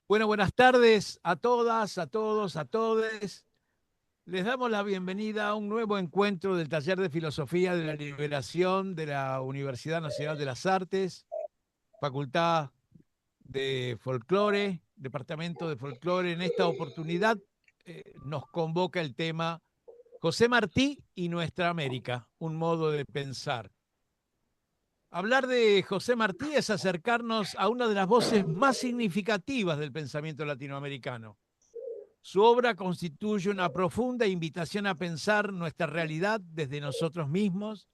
Bueno, buenas tardes a todas, a todos, a todes. Les damos la bienvenida a un nuevo encuentro del Taller de Filosofía de la Liberación de la Universidad Nacional de las Artes, Facultad de Folclore, Departamento de Folclore. En esta oportunidad nos convoca el tema José Martí y Nuestra América, un modo de pensar. Hablar de José Martí es acercarnos a una de las voces más significativas del pensamiento latinoamericano. Su obra constituye una profunda invitación a pensar nuestra realidad desde nosotros mismos,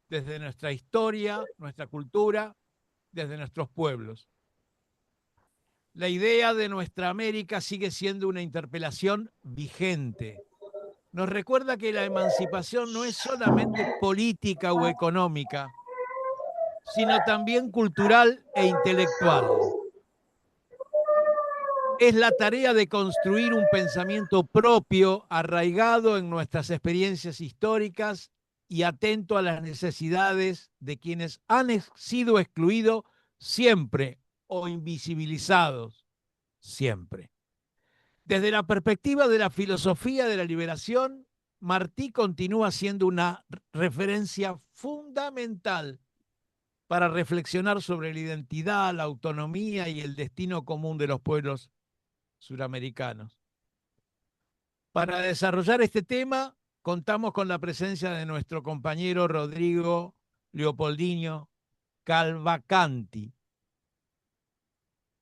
desde nuestra historia, nuestra cultura, desde nuestros pueblos. La idea de nuestra América sigue siendo una interpelación vigente. Nos recuerda que la emancipación no es solamente política o económica, sino también cultural e intelectual. Es la tarea de construir un pensamiento propio, arraigado en nuestras experiencias históricas y atento a las necesidades de quienes han sido excluidos siempre o invisibilizados siempre. Desde la perspectiva de la filosofía de la liberación, Martí continúa siendo una referencia fundamental para reflexionar sobre la identidad, la autonomía y el destino común de los pueblos suramericanos. Para desarrollar este tema, contamos con la presencia de nuestro compañero Rodrigo Leopoldino Calvacanti,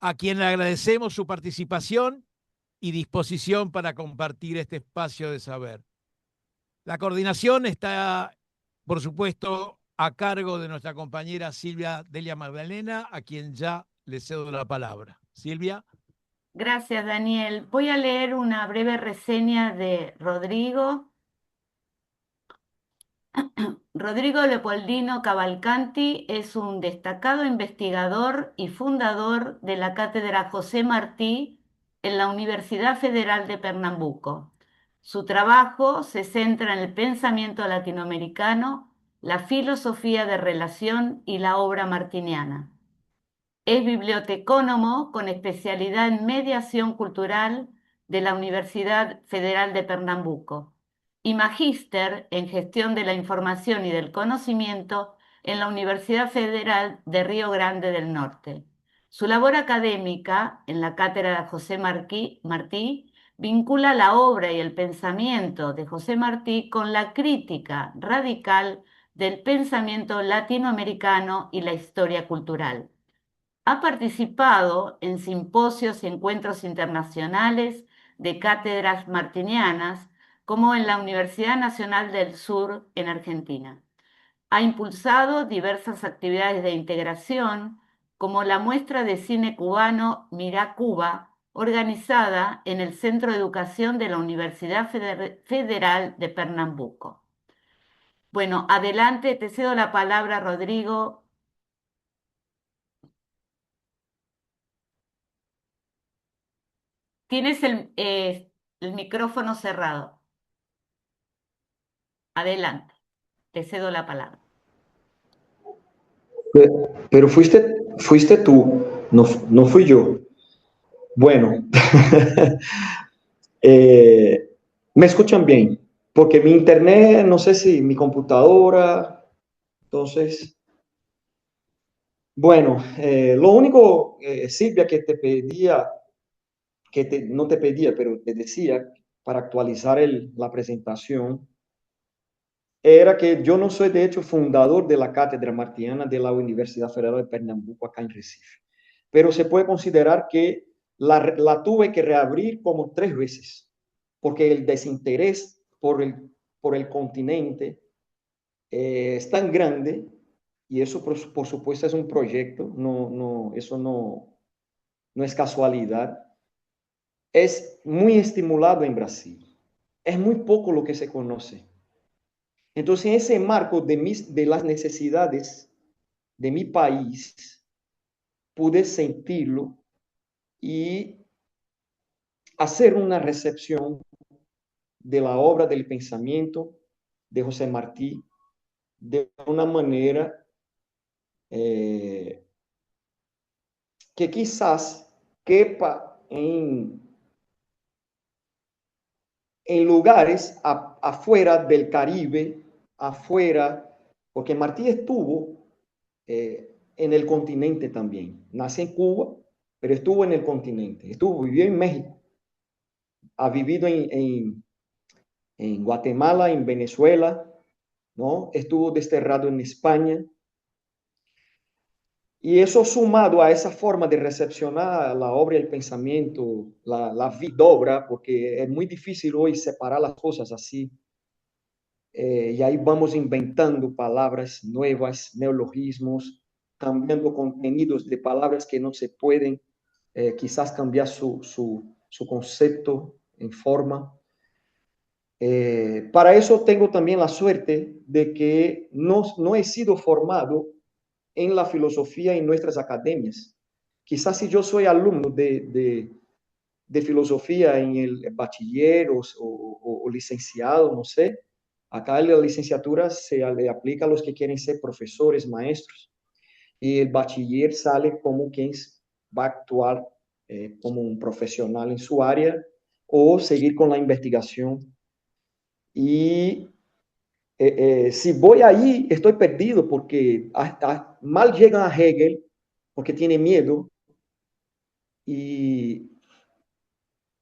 a quien le agradecemos su participación y disposición para compartir este espacio de saber. La coordinación está, por supuesto, a cargo de nuestra compañera Silvia Delia Magdalena, a quien ya le cedo la palabra. Silvia. Gracias, Daniel. Voy a leer una breve reseña de Rodrigo. Rodrigo Leopoldino Cavalcanti es un destacado investigador y fundador de la Cátedra José Martí en la Universidad Federal de Pernambuco. Su trabajo se centra en el pensamiento latinoamericano, la filosofía de relación y la obra martiniana. Es bibliotecónomo con especialidad en mediación cultural de la Universidad Federal de Pernambuco y magíster en gestión de la información y del conocimiento en la Universidad Federal de Río Grande del Norte. Su labor académica en la cátedra José Martí vincula la obra y el pensamiento de José Martí con la crítica radical del pensamiento latinoamericano y la historia cultural. Ha participado en simposios y encuentros internacionales de cátedras martinianas, como en la Universidad Nacional del Sur en Argentina. Ha impulsado diversas actividades de integración, como la muestra de cine cubano Mirá Cuba, organizada en el Centro de Educación de la Universidad Federal de Pernambuco. Bueno, adelante, te cedo la palabra, Rodrigo. Tienes el micrófono cerrado. Adelante, te cedo la palabra. Pero fuiste tú, no fui yo. Bueno, eh, me escuchan bien, porque mi internet, no sé si mi computadora, entonces, bueno, lo único, Silvia, que te pedía, no te pedía, pero te decía, para actualizar la presentación, era que yo no soy, de hecho, fundador de la Cátedra Martiana de la Universidad Federal de Pernambuco, acá en Recife. Pero se puede considerar que la tuve que reabrir como 3 veces, porque el desinterés por el continente es tan grande, y eso, por supuesto, es un proyecto, eso no es casualidad. Es muy estimulado en Brasil. Es muy poco lo que se conoce. Entonces, en ese marco de las necesidades de mi país, pude sentirlo y hacer una recepción de la obra del pensamiento de José Martí de una manera que quizás quepa en, en lugares afuera del Caribe, afuera, porque Martí estuvo en el continente también. Nace en Cuba, pero estuvo en el continente. Vivió en México, ha vivido en Guatemala, en Venezuela, ¿no? Estuvo desterrado en España. Y eso sumado a esa forma de recepcionar la obra y el pensamiento, la vida obra, porque es muy difícil hoy separar las cosas así. Y ahí vamos inventando palabras nuevas, neologismos, cambiando contenidos de palabras que no se pueden, quizás cambiar su concepto en forma. Para eso tengo también la suerte de que no he sido formado en la filosofía en nuestras academias. Quizás si yo soy alumno de filosofía en el bachiller o licenciado, no sé, acá en la licenciatura se le aplica a los que quieren ser profesores, maestros, y el bachiller sale como quien va a actuar como un profesional en su área o seguir con la investigación. Y si voy ahí, estoy perdido porque mal llegan a Hegel porque tiene miedo y,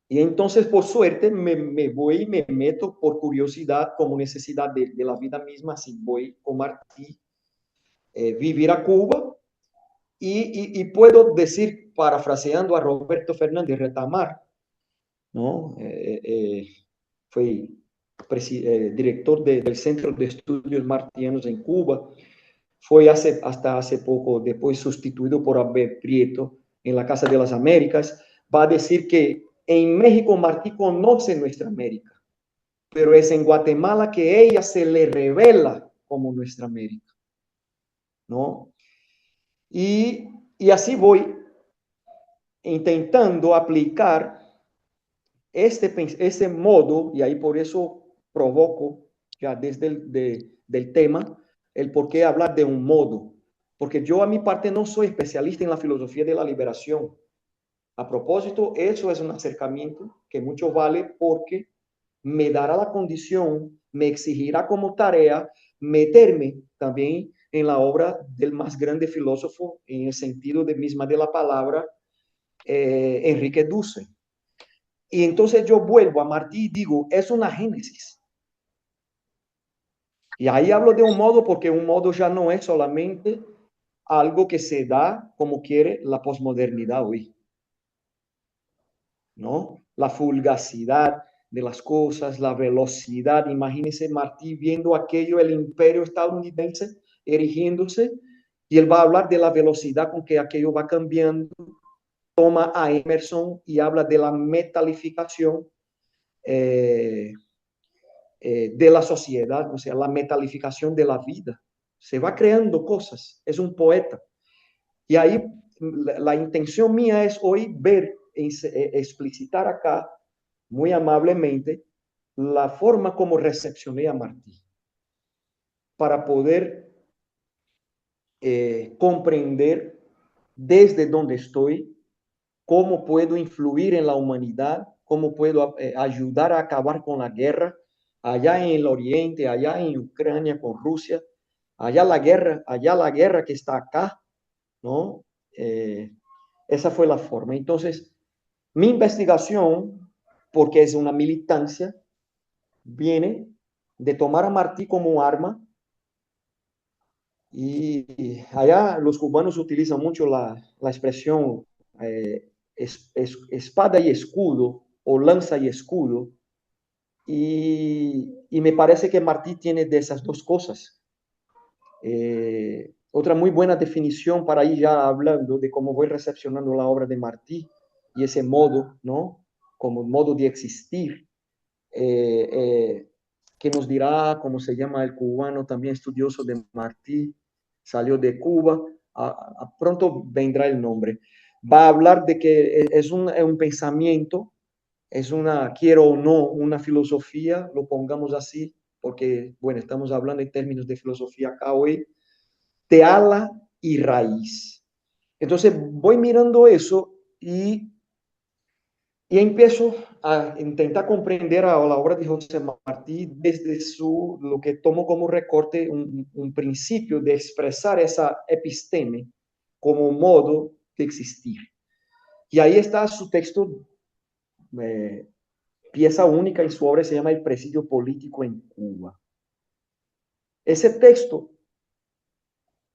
y entonces por suerte me voy y me meto por curiosidad como necesidad de la vida misma, si voy con Martí, vivir a Cuba y puedo decir, parafraseando a Roberto Fernández Retamar, ¿no? Fue director del Centro de Estudios Martianos en Cuba. Fue hasta hace poco, después sustituido por Abel Prieto en la Casa de las Américas. Va a decir que en México Martí conoce nuestra América, pero es en Guatemala que ella se le revela como nuestra América, ¿no? Y así voy intentando aplicar este modo, y ahí por eso provoco ya desde del tema el por qué hablar de un modo, porque yo a mi parte no soy especialista en la filosofía de la liberación. A propósito, eso es un acercamiento que mucho vale porque me dará la condición, me exigirá como tarea meterme también en la obra del más grande filósofo en el sentido de misma de la palabra, Enrique Dussel. Y entonces yo vuelvo a Martí y digo, es una génesis. Y ahí hablo de un modo porque un modo ya no es solamente algo que se da como quiere la posmodernidad hoy, ¿no? La fulgacidad de las cosas, la velocidad. Imagínense Martí viendo aquello, el imperio estadounidense erigiéndose, y él va a hablar de la velocidad con que aquello va cambiando. Toma a Emerson y habla de la metalificación de la sociedad, o sea, la metalificación de la vida. Se va creando cosas, es un poeta. Y ahí la intención mía es hoy ver, explicitar acá, muy amablemente, la forma como recepcioné a Martí, para poder comprender desde donde estoy, cómo puedo influir en la humanidad, cómo puedo ayudar a acabar con la guerra, allá en el Oriente, allá en Ucrania con Rusia, allá la guerra que está acá, ¿no? Esa fue la forma. Entonces, mi investigación, porque es una militancia, viene de tomar a Martí como arma, y allá los cubanos utilizan mucho la expresión espada y escudo o lanza y escudo, y me parece que Martí tiene de esas dos cosas. Otra muy buena definición para ir ya hablando de cómo voy recepcionando la obra de Martí y ese modo, ¿no? Como modo de existir, que nos dirá cómo se llama el cubano también estudioso de Martí, salió de Cuba, pronto vendrá el nombre. Va a hablar de que es un pensamiento, es una, quiero o no, una filosofía, lo pongamos así, porque, bueno, estamos hablando en términos de filosofía acá hoy, de ala y raíz. Entonces voy mirando eso y Y empiezo a intentar comprender a la obra de José Martí desde lo que tomo como recorte un principio de expresar esa episteme como modo de existir. Y ahí está su texto, pieza única en su obra, se llama El presidio político en Cuba. Ese texto,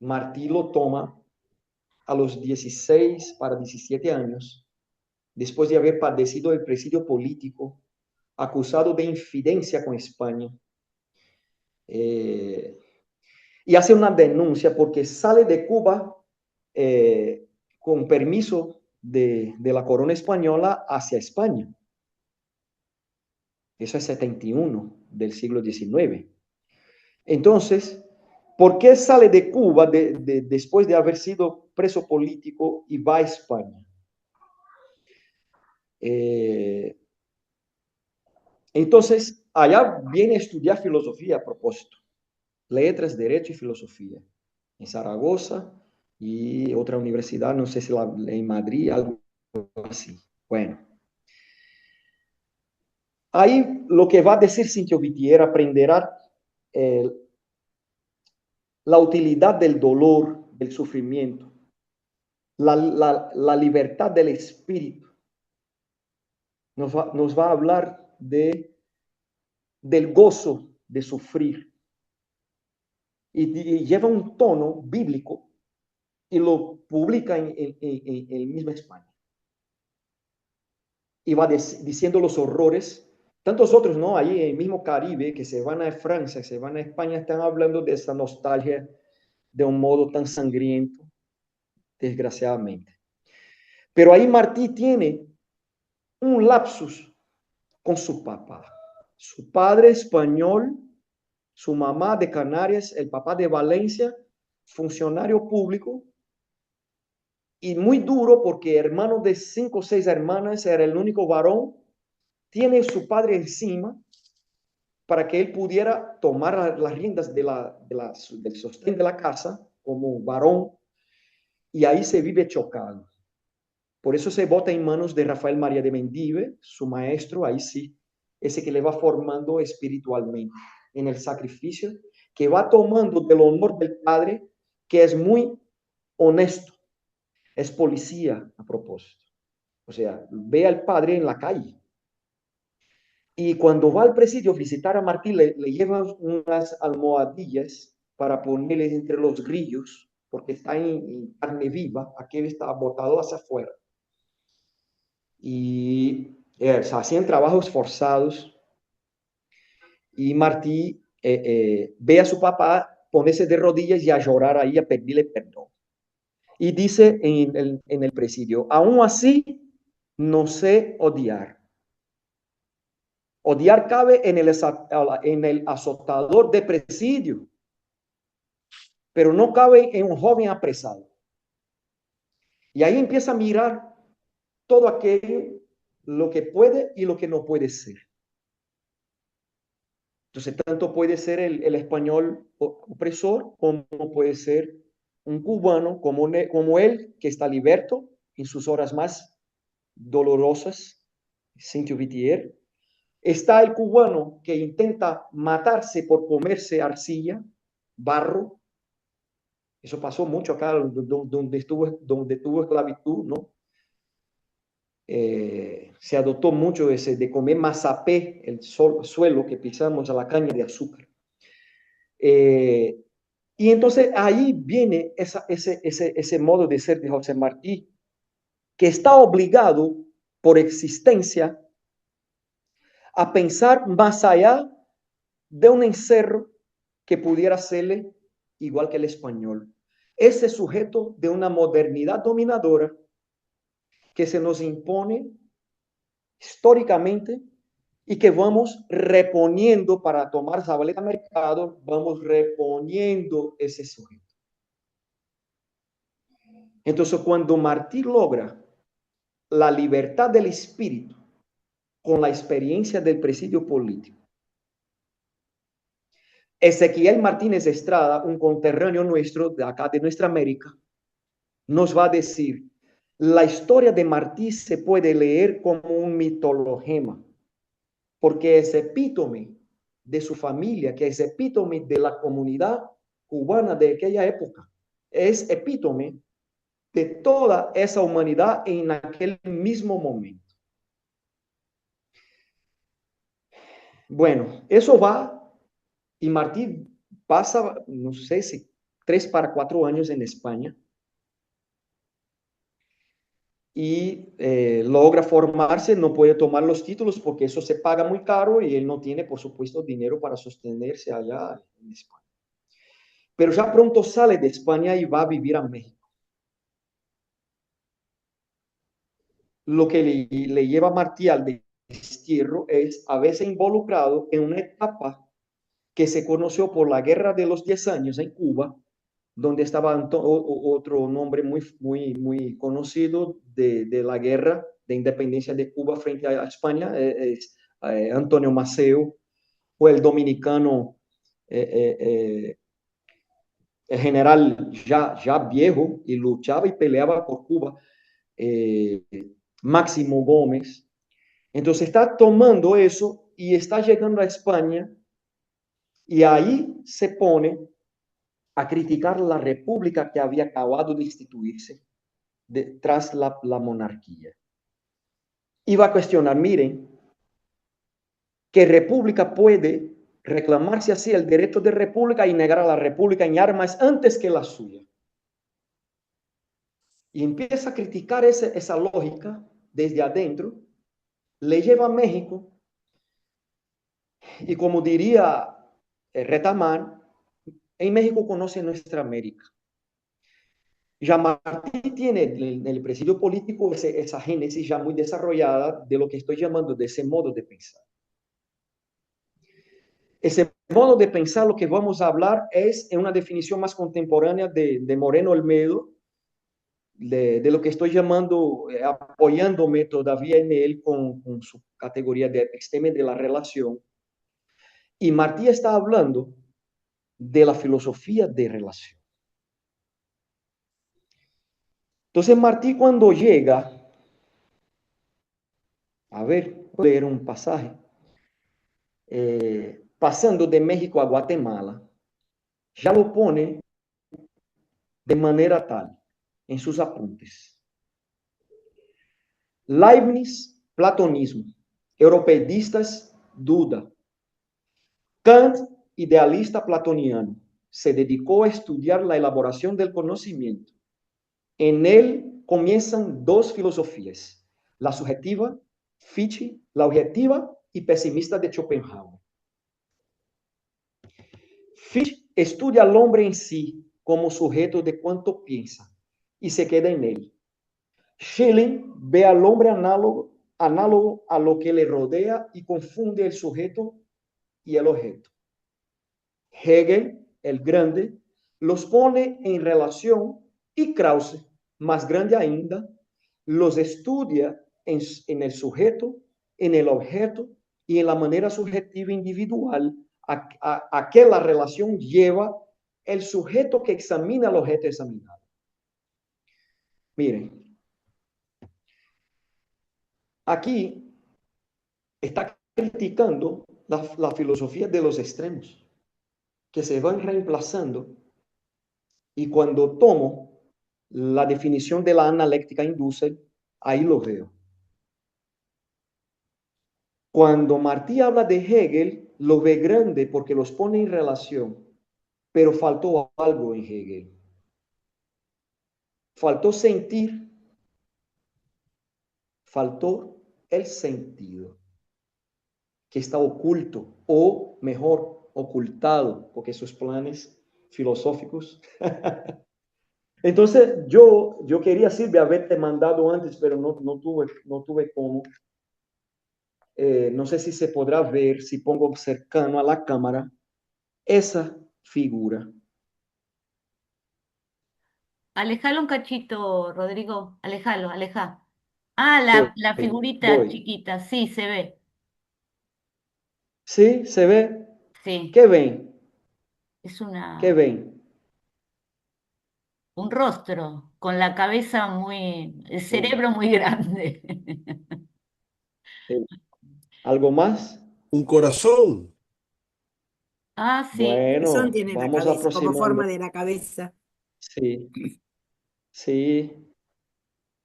Martí lo toma a los 16 para 17 años, después de haber padecido el presidio político, acusado de infidencia con España, y hace una denuncia porque sale de Cuba con permiso de la corona española hacia España. Eso es 71 del siglo XIX. Entonces, ¿por qué sale de Cuba después de haber sido preso político y va a España? Entonces, allá viene a estudiar filosofía a propósito, letras, derecho y filosofía, en Zaragoza y otra universidad, no sé si en Madrid, algo así. Bueno, ahí lo que va a decir Cintio Vitier aprenderá la utilidad del dolor, del sufrimiento, la libertad del espíritu. Nos va a hablar del gozo de sufrir. Y lleva un tono bíblico y lo publica en el mismo España. Y va diciendo los horrores. Tantos otros, ¿no? Ahí en el mismo Caribe, que se van a Francia, se van a España, están hablando de esa nostalgia de un modo tan sangriento, desgraciadamente. Pero ahí Martí tiene un lapsus con su papá. Su padre español, su mamá de Canarias, el papá de Valencia, funcionario público, y muy duro porque hermano de 5 o 6 hermanas, era el único varón, tiene su padre encima para que él pudiera tomar las riendas del sostén de la casa como varón, y ahí se vive chocado. Por eso se bota en manos de Rafael María de Mendive, su maestro, ahí sí, ese que le va formando espiritualmente en el sacrificio, que va tomando del honor del padre, que es muy honesto, es policía a propósito. O sea, ve al padre en la calle. Y cuando va al presidio a visitar a Martí, le llevan unas almohadillas para ponerle entre los grillos, porque está en carne viva, aquel está botado hacia afuera. Y hacían trabajos forzados. Y Martí ve a su papá ponerse de rodillas y a llorar ahí, a pedirle perdón. Y dice en el presidio, aún así, no sé odiar. Odiar cabe en el azotador de presidio, pero no cabe en un joven apresado. Y ahí empieza a mirar todo aquello, lo que puede y lo que no puede ser. Entonces, tanto puede ser el español opresor, como puede ser un cubano como él, que está liberto en sus horas más dolorosas, Cintio Vitier. Está el cubano que intenta matarse por comerse arcilla, barro. Eso pasó mucho acá donde tuvo esclavitud, ¿no? Se adoptó mucho de comer mazapé, el suelo que pisamos a la caña de azúcar. Y entonces ahí viene ese modo de ser de José Martí, que está obligado por existencia a pensar más allá de un encerro que pudiera serle igual que el español. Ese sujeto de una modernidad dominadora que se nos impone históricamente y que vamos reponiendo para tomar Zabaleta Mercado, vamos reponiendo ese sujeto. Entonces, cuando Martí logra la libertad del espíritu con la experiencia del presidio político, Ezequiel Martínez Estrada, un conterráneo nuestro de acá de nuestra América, nos va a decir, la historia de Martí se puede leer como un mitologema, porque es epítome de su familia, que es epítome de la comunidad cubana de aquella época. Es epítome de toda esa humanidad en aquel mismo momento. Bueno, eso va y Martí pasa, no sé si 3 para 4 años en España y logra formarse, no puede tomar los títulos porque eso se paga muy caro y él no tiene, por supuesto, dinero para sostenerse allá en España. Pero ya pronto sale de España y va a vivir a México. Lo que le lleva a Martí al destierro es haberse involucrado en una etapa que se conoció por la Guerra de los 10 años en Cuba, donde estaba otro nombre muy conocido de la guerra de independencia de Cuba frente a España, es Antonio Maceo, o el dominicano, el general ya viejo y luchaba y peleaba por Cuba, eh, Máximo Gómez. Entonces está tomando eso y está llegando a España y ahí se pone a criticar la república que había acabado de instituirse tras la monarquía. Y va a cuestionar, miren, que república puede reclamarse así el derecho de república y negar a la república en armas antes que la suya. Y empieza a criticar esa lógica desde adentro, le lleva a México y como diría Retamar, en México conoce nuestra América. Ya Martí tiene en el presidio político esa génesis ya muy desarrollada de lo que estoy llamando de ese modo de pensar. Ese modo de pensar, lo que vamos a hablar es en una definición más contemporánea de Moreno Olmedo, de lo que estoy llamando, apoyándome todavía en él con su categoría de episteme de la relación. Y Martí está hablando de la filosofía de relación. Entonces Martí cuando llega, a ver, voy a leer un pasaje, pasando de México a Guatemala, ya lo pone de manera tal en sus apuntes. Leibniz, platonismo. Europeístas, duda. Kant, idealista platoniano, se dedicó a estudiar la elaboración del conocimiento. En él comienzan dos filosofías, la subjetiva, Fichte, la objetiva y pesimista de Schopenhauer. Fichte estudia al hombre en sí como sujeto de cuanto piensa y se queda en él. Schelling ve al hombre análogo a lo que le rodea y confunde el sujeto y el objeto. Hegel, el grande, los pone en relación y Krause, más grande ainda, los estudia en el sujeto, en el objeto y en la manera subjetiva individual a que la relación lleva el sujeto que examina el objeto examinado. Miren, aquí está criticando la filosofía de los extremos, que se van reemplazando, y cuando tomo la definición de la analéctica en Dussel, ahí lo veo. Cuando Martí habla de Hegel, lo ve grande porque los pone en relación, pero faltó algo en Hegel. Faltó sentir, faltó el sentido, que está oculto, o mejor, ocultado, porque sus planes filosóficos. Entonces, yo quería, Silvia, haberte mandado antes, pero no tuve cómo. No sé si se podrá ver, si pongo cercano a la cámara, esa figura. Alejalo un cachito, Rodrigo. Alejalo, aleja. Ah, Voy, la figurita voy. chiquita, sí, se ve. ¿Sí? ¿Se ve? Sí, ¿Qué ven? es ¿Qué ven? un rostro. con la cabeza muy, el Sí, cerebro muy grande. sí. ¿Algo más? Un corazón. Ah, sí. Corazón Bueno, tiene la vamos cabeza, como aproximando. forma de la cabeza. Sí, sí.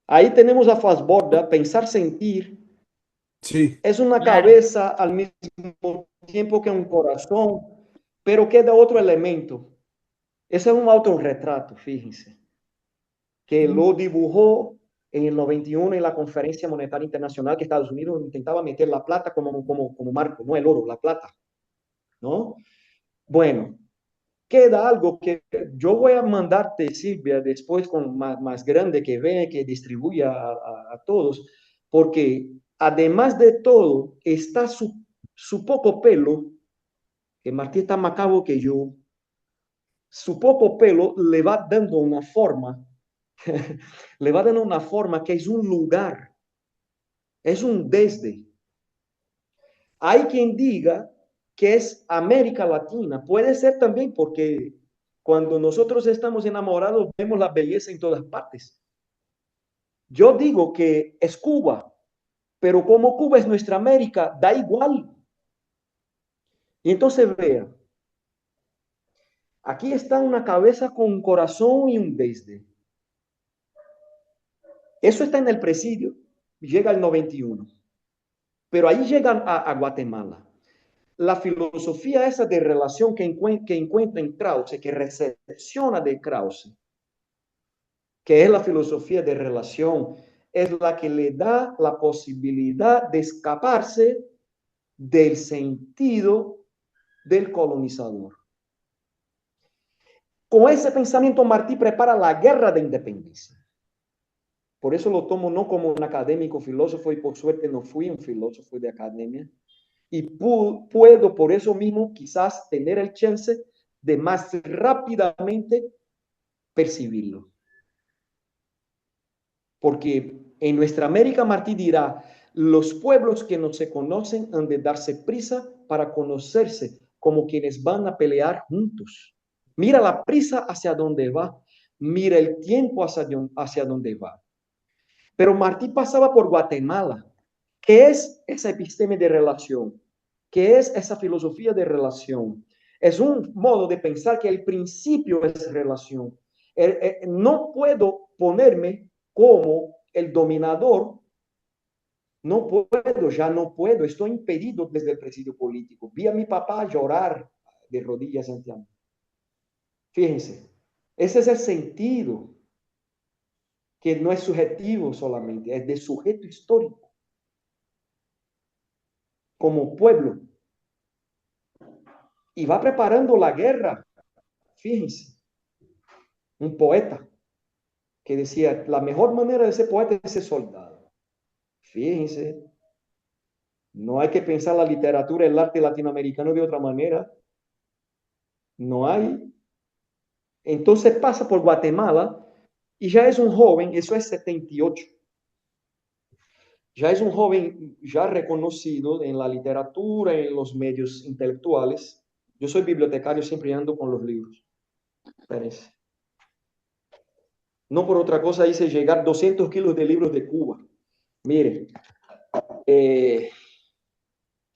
Ahí tenemos a Fasborda, pensar, sentir. Sí. Es una Claro. cabeza al mismo tiempo que un corazón, pero queda otro elemento. Ese es un autorretrato, fíjense, que lo dibujó en el 91 en la Conferencia Monetaria Internacional, que Estados Unidos intentaba meter la plata como marco, no el oro, la plata, ¿no? Bueno, queda algo que yo voy a mandarte, Silvia, después con más grande que vea, que distribuya a todos, porque además de todo está su poco pelo, que Martí está más cabo que yo, su poco pelo le va dando una forma, le va dando una forma que es un lugar, es un desde. Hay quien diga que es América Latina, puede ser también porque cuando nosotros estamos enamorados vemos la belleza en todas partes. Yo digo que es Cuba, pero como Cuba es nuestra América, da igual. Y entonces vean, aquí está una cabeza con un corazón y un desde. Eso está en el presidio, llega al 91. Pero ahí llegan a Guatemala. La filosofía esa de relación que encuentra en Krause, que recepciona de Krause, que es la filosofía de relación, es la que le da la posibilidad de escaparse del sentido del colonizador. Con ese pensamiento, Martí prepara la guerra de independencia. Por eso lo tomo no como un académico filósofo, y por suerte no fui un filósofo de academia, y puedo por eso mismo quizás tener el chance de más rápidamente percibirlo. Porque en nuestra América Martí dirá, los pueblos que no se conocen han de darse prisa para conocerse como quienes van a pelear juntos. Mira la prisa hacia dónde va, mira el tiempo hacia dónde va. Pero Martí pasaba por Guatemala. ¿Qué es esa episteme de relación? ¿Qué es esa filosofía de relación? Es un modo de pensar que el principio es relación. No puedo ponerme como el dominador, no puedo, ya no puedo, estoy impedido desde el presidio político. Vi a mi papá llorar de rodillas ante mí. Fíjense, ese es el sentido, que no es subjetivo solamente, es de sujeto histórico, como pueblo. Y va preparando la guerra. Fíjense, un poeta que decía, la mejor manera de ser poeta es ser soldado. Fíjense, no hay que pensar la literatura, el arte latinoamericano de otra manera. No hay. Entonces pasa por Guatemala y ya es un joven, eso es 78. Ya es un joven ya reconocido en la literatura, en los medios intelectuales. Yo soy bibliotecario, siempre ando con los libros. Espérense. No por otra cosa hice llegar 200 kilos de libros de Cuba. Miren,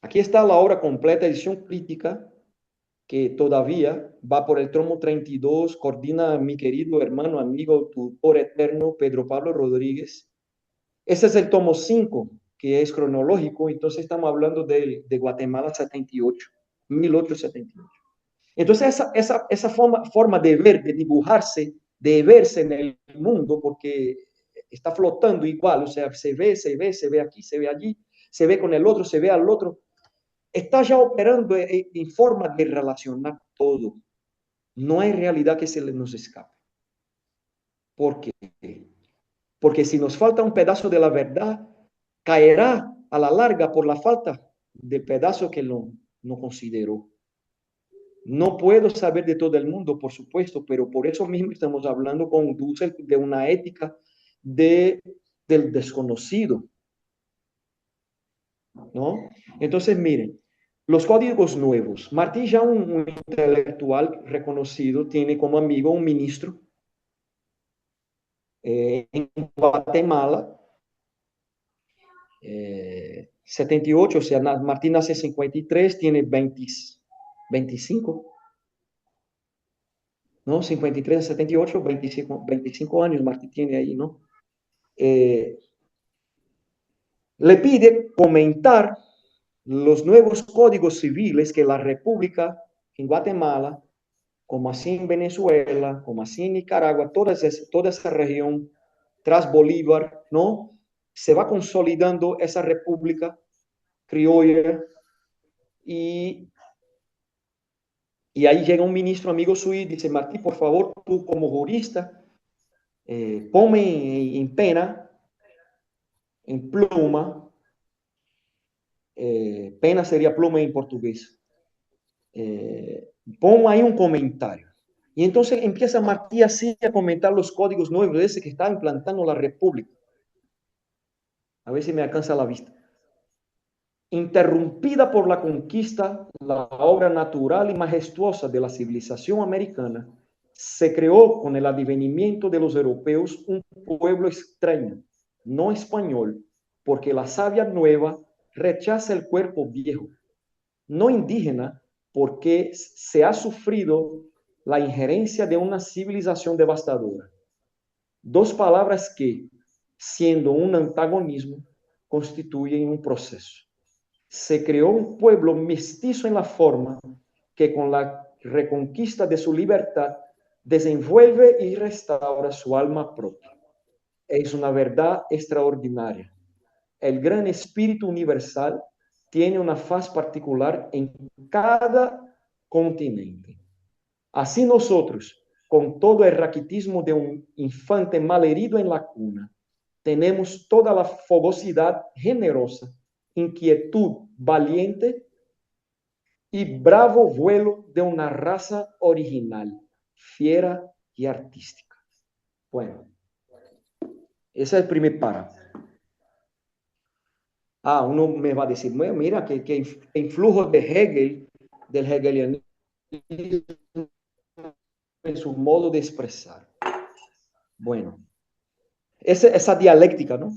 aquí está la obra completa, edición crítica, que todavía va por el tomo 32, coordina mi querido hermano, amigo, tutor eterno, Pedro Pablo Rodríguez. Ese es el tomo 5, que es cronológico, entonces estamos hablando de Guatemala 78, 1878. Entonces esa forma de ver, de dibujarse, de verse en el mundo, porque está flotando igual, o sea, se ve aquí, se ve allí, se ve con el otro, se ve al otro, está ya operando en forma de relacionar todo. No hay realidad que se nos escape. ¿Por qué? Porque si nos falta un pedazo de la verdad, caerá a la larga por la falta del pedazo que no consideró. No puedo saber de todo el mundo, por supuesto, pero por eso mismo estamos hablando con Dussel de una ética del desconocido, ¿no? Entonces, miren, los códigos nuevos. Martí, ya un intelectual reconocido, tiene como amigo un ministro en Guatemala, 78, o sea, Martín nace en 53, tiene 25, ¿no? 53 a 78, 25 años Martín tiene ahí, ¿no? Le pide comentar los nuevos códigos civiles que la República en Guatemala, como así en Venezuela, como así en Nicaragua, toda esa región tras Bolívar, ¿no? Se va consolidando esa república criolla y ahí llega un ministro amigo suyo y dice, Martí, por favor, tú como jurista, ponme en pena, en pluma, pena sería pluma en portugués, pon ahí un comentario. Y entonces empieza Martí así a comentar los códigos nuevos ese que está implantando la república. A ver si me alcanza la vista. Interrumpida por la conquista, la obra natural y majestuosa de la civilización americana, se creó con el advenimiento de los europeos un pueblo extraño, no español, porque la savia nueva rechaza el cuerpo viejo, no indígena, porque se ha sufrido la injerencia de una civilización devastadora. Dos palabras que, siendo un antagonismo, constituyen un proceso. Se creó un pueblo mestizo en la forma que con la reconquista de su libertad desenvuelve y restaura su alma propia. Es una verdad extraordinaria. El gran espíritu universal tiene una faz particular en cada continente. Así nosotros, con todo el raquitismo de un infante malherido en la cuna, tenemos toda la fogosidad generosa, inquietud valiente y bravo vuelo de una raza original, fiera y artística. Bueno, ese es el primer párrafo. Uno me va a decir, mira, que influjo de Hegel, del hegelianismo en su modo de expresar. Bueno, esa dialéctica, ¿no?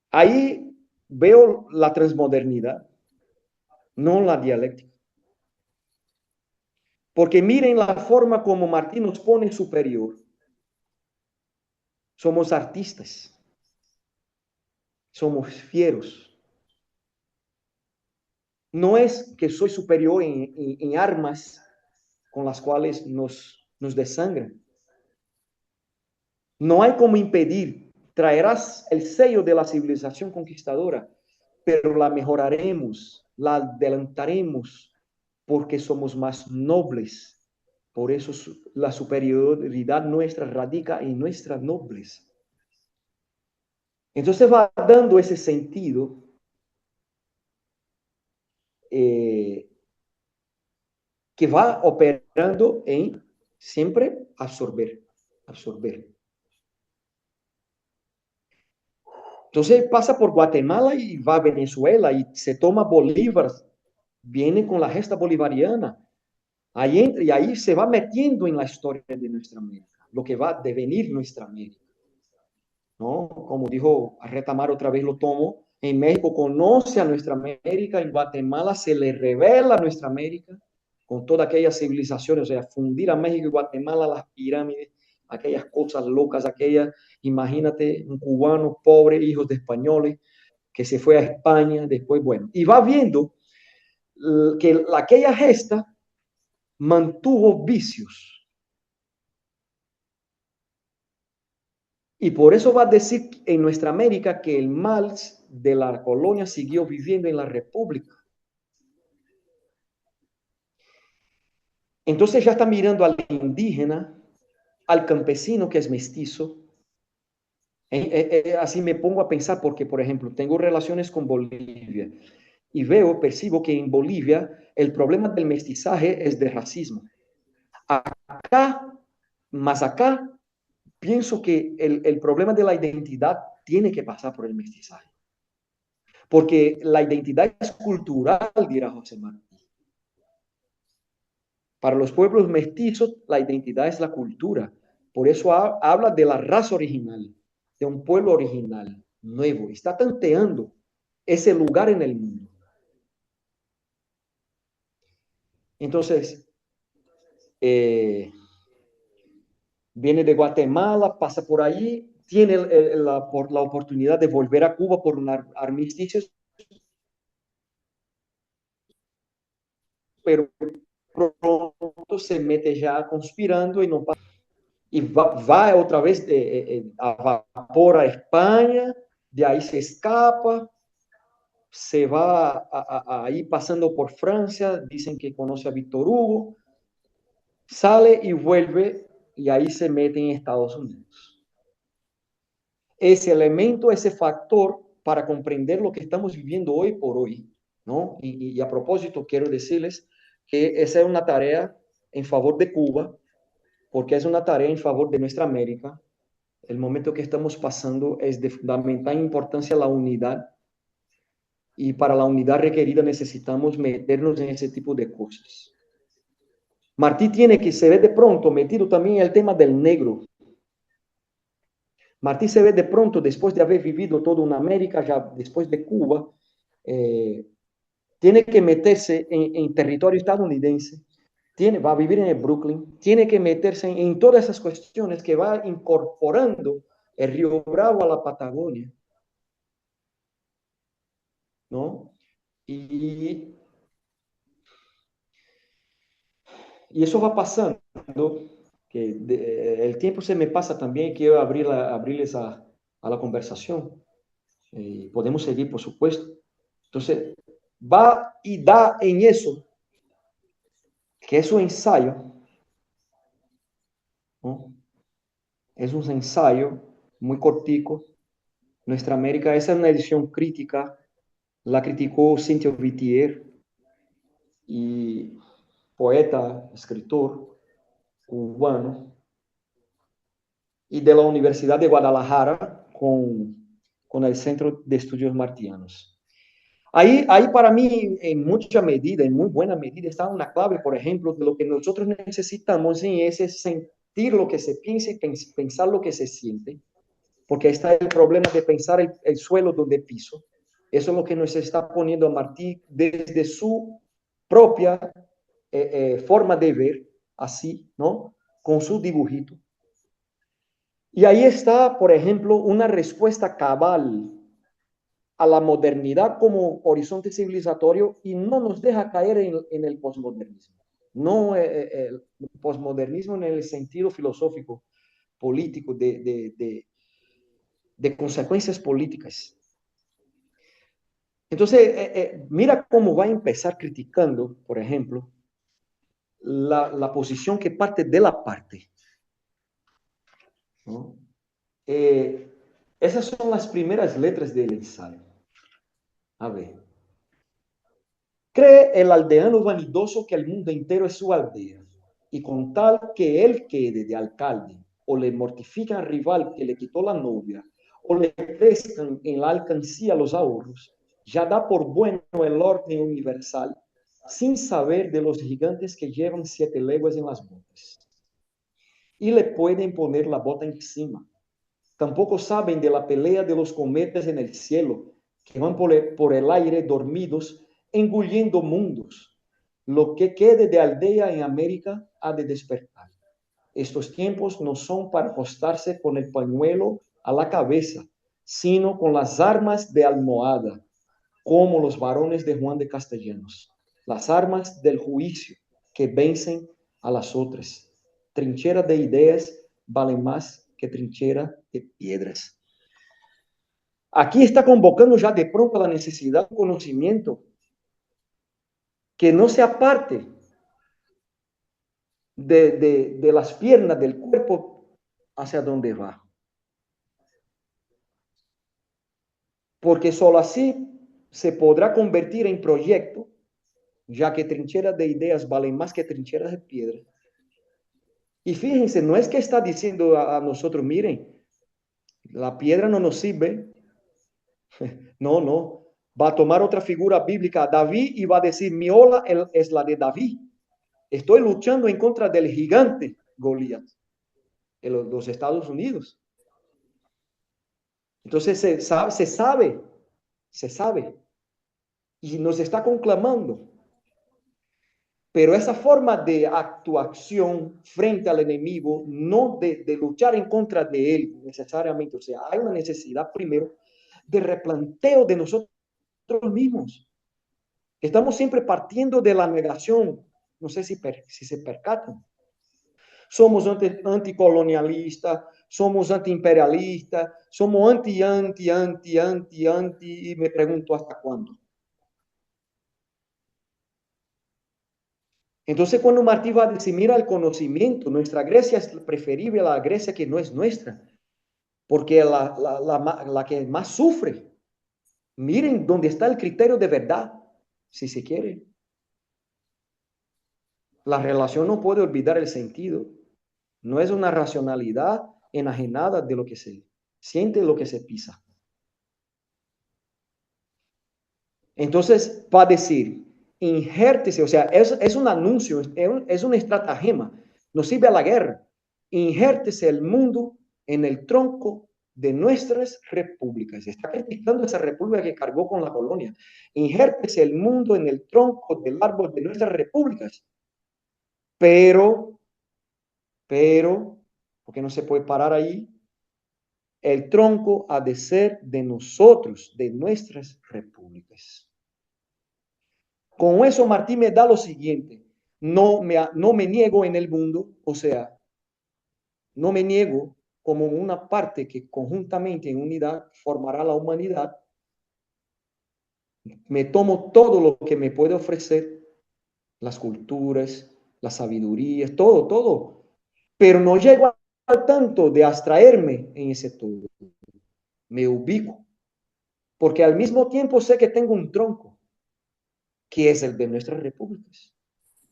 Ahí veo la transmodernidad, no la dialéctica. Porque miren la forma como Martín nos pone superior. Somos artistas. Somos fieros. No es que soy superior en armas con las cuales nos desangran. No hay como impedir. Traerás el sello de la civilización conquistadora, pero la mejoraremos, la adelantaremos, porque somos más nobles. Por eso la superioridad nuestra radica en nuestra nobleza. Entonces va dando ese sentido que va operando en siempre absorber. Entonces pasa por Guatemala y va a Venezuela y se toma Bolívar, viene con la gesta bolivariana. Ahí entra y ahí se va metiendo en la historia de nuestra América, lo que va a devenir nuestra América. ¿No? Como dijo Retamar, otra vez lo tomo, en México conoce a nuestra América, en Guatemala se le revela nuestra América, con todas aquellas civilizaciones, o sea, fundir a México y Guatemala, las pirámides, aquellas cosas locas, imagínate, un cubano pobre, hijos de españoles, que se fue a España, después, bueno, y va viendo que aquella gesta mantuvo vicios. Y por eso va a decir en nuestra América que el mal de la colonia siguió viviendo en la República. Entonces ya está mirando al indígena, al campesino que es mestizo. Así me pongo a pensar porque, por ejemplo, tengo relaciones con Bolivia y percibo que en Bolivia el problema del mestizaje es de racismo. Más acá, pienso que el problema de la identidad tiene que pasar por el mestizaje. Porque la identidad es cultural, dirá José Martí. Para los pueblos mestizos, la identidad es la cultura. Por eso habla de la raza original, de un pueblo original, nuevo. Está tanteando ese lugar en el mundo. Entonces, viene de Guatemala, pasa por allí, tiene la oportunidad de volver a Cuba por un armisticio, pero pronto se mete ya conspirando y no pasa. Y va otra vez a vapor a España, de ahí se escapa, se va ahí pasando por Francia, dicen que conoce a Víctor Hugo, sale y vuelve y ahí se mete en Estados Unidos. Ese elemento, ese factor para comprender lo que estamos viviendo hoy por hoy, ¿no? Y a propósito, quiero decirles que esa es una tarea en favor de Cuba, porque es una tarea en favor de nuestra América. El momento que estamos pasando es de fundamental importancia la unidad, y para la unidad requerida necesitamos meternos en ese tipo de cosas. Martí tiene que se ve de pronto metido también en el tema del negro. Martí se ve de pronto, después de haber vivido toda una América, ya después de Cuba, tiene que meterse en territorio estadounidense, va a vivir en el Brooklyn, tiene que meterse en todas esas cuestiones que va incorporando el Río Bravo a la Patagonia, ¿no? Y eso va pasando, que el tiempo se me pasa también, quiero abrirles a la conversación. Podemos seguir, por supuesto. Entonces, va y da en eso, que es un ensayo, ¿no? Es un ensayo muy cortico. Nuestra América, esa es una edición crítica, la criticó Cynthia Vitier, y poeta, escritor cubano, y de la Universidad de Guadalajara con el Centro de Estudios Martianos. Ahí para mí, en mucha medida, en muy buena medida, está una clave, por ejemplo, de lo que nosotros necesitamos en ese sentir lo que se piensa y pensar lo que se siente, porque está el problema de pensar el suelo donde piso. Eso es lo que nos está poniendo a Martí desde su propia forma de ver, así, ¿no? Con su dibujito. Y ahí está, por ejemplo, una respuesta cabal a la modernidad como horizonte civilizatorio y no nos deja caer en el posmodernismo. No el posmodernismo en el sentido filosófico, político, de consecuencias políticas. Entonces, mira cómo va a empezar criticando, por ejemplo, la posición que parte de la parte, ¿no? Esas son las primeras letras del ensayo. A ver. Cree el aldeano vanidoso que el mundo entero es su aldea, y con tal que él quede de alcalde, o le mortifican al rival que le quitó la novia, o le crezcan en la alcancía los ahorros, ya da por bueno el orden universal, sin saber de los gigantes que llevan 7 leguas en las botas. Y le pueden poner la bota encima. Tampoco saben de la pelea de los cometas en el cielo, que van por el aire dormidos, engulliendo mundos. Lo que quede de aldea en América ha de despertar. Estos tiempos no son para acostarse con el pañuelo a la cabeza, sino con las armas de almohada, como los varones de Juan de Castellanos, las armas del juicio que vencen a las otras. Trinchera de ideas vale más que trinchera de piedras. Aquí está convocando ya de pronto la necesidad de conocimiento que no se aparte de las piernas del cuerpo hacia donde va. Porque solo así se podrá convertir en proyecto, ya que trincheras de ideas valen más que trincheras de piedra. Y fíjense, no es que está diciendo a nosotros, miren, la piedra no nos sirve. No, no. Va a tomar otra figura bíblica, David, y va a decir, mi ola es la de David. Estoy luchando en contra del gigante Goliat. los Estados Unidos. Entonces se sabe, y nos está conclamando. Pero esa forma de actuación frente al enemigo, no de luchar en contra de él necesariamente, o sea, hay una necesidad primero de replanteo de nosotros mismos. Estamos siempre partiendo de la negación, no sé si se percatan. Somos anticolonialistas, somos antiimperialistas, somos anti, y me pregunto hasta cuándo. Entonces, cuando Martí va a decir, mira el conocimiento, nuestra Grecia es preferible a la Grecia que no es nuestra, porque la que más sufre. Miren dónde está el criterio de verdad, si se quiere. La relación no puede olvidar el sentido. No es una racionalidad enajenada de lo que se siente, lo que se pisa. Entonces, va a decir, injértese, o sea, es un anuncio, es un estratagema, nos sirve a la guerra. Injértese el mundo en el tronco de nuestras repúblicas. Está criticando esa república que cargó con la colonia. Injértese el mundo en el tronco del árbol de nuestras repúblicas. Pero, porque no se puede parar ahí, el tronco ha de ser de nosotros, de nuestras repúblicas. Con eso Martí me da lo siguiente, no me niego en el mundo, o sea, no me niego como una parte que conjuntamente en unidad formará la humanidad. Me tomo todo lo que me puede ofrecer, las culturas, las sabidurías, todo, pero no llego al tanto de abstraerme en ese todo. Me ubico, porque al mismo tiempo sé que tengo un tronco, que es el de nuestras repúblicas.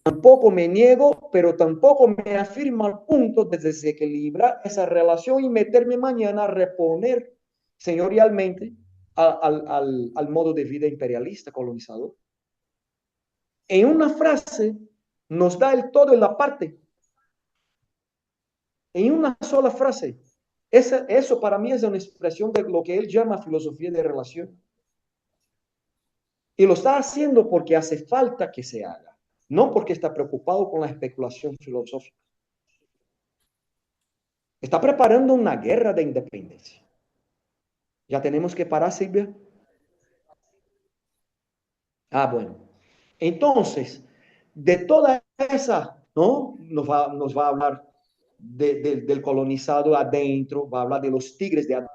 Tampoco me niego, pero tampoco me afirmo al punto de desequilibrar esa relación y meterme mañana a reponer señorialmente al modo de vida imperialista, colonizador. En una frase nos da el todo en la parte. En una sola frase. Eso para mí es una expresión de lo que él llama filosofía de relación. Y lo está haciendo porque hace falta que se haga, no porque está preocupado con la especulación filosófica. Está preparando una guerra de independencia. ¿Ya tenemos que parar, Silvia? Bueno. Entonces, de toda esa, ¿no? Nos va a hablar del colonizado adentro, va a hablar de los tigres de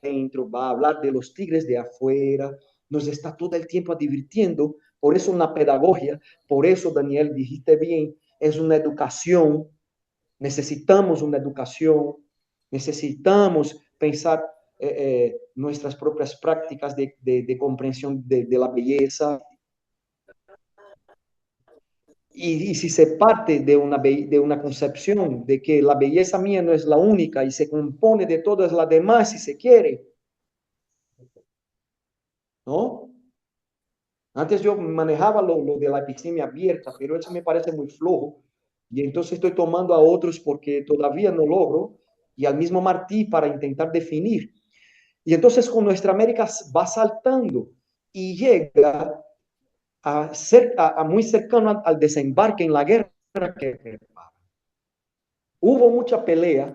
adentro, va a hablar de los tigres de afuera. Nos está todo el tiempo divirtiendo. Por eso una pedagogía, por eso, Daniel, dijiste bien, es una educación. Necesitamos una educación, necesitamos pensar nuestras propias prácticas de comprensión de la belleza. Y si se parte de una concepción de que la belleza mía no es la única y se compone de todas las demás, si se quiere, ¿no? Antes yo manejaba lo de la epistemia abierta, pero eso me parece muy flojo. Y entonces estoy tomando a otros porque todavía no logro, y al mismo Martí para intentar definir. Y entonces con nuestra América va saltando y llega a muy cercano al desembarque en la guerra que prepara. Hubo mucha pelea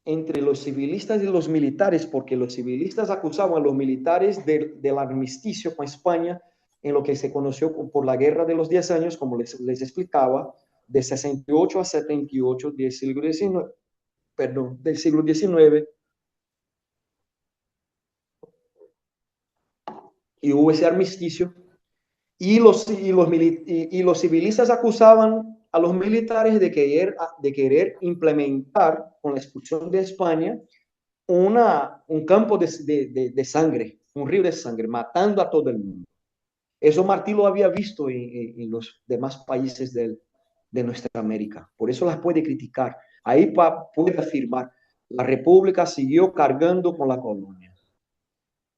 entre los civilistas y los militares, porque los civilistas acusaban a los militares del armisticio con España en lo que se conoció por la Guerra de los 10 años, como les explicaba, de 68 a 78 del siglo XIX, del siglo XIX. Y hubo ese armisticio, y los civilistas acusaban a los militares de querer implementar con la expulsión de España un campo de sangre, un río de sangre, matando a todo el mundo. Eso Martí lo había visto en los demás países de nuestra América. Por eso las puede criticar. Ahí puede afirmar, la República siguió cargando con la colonia.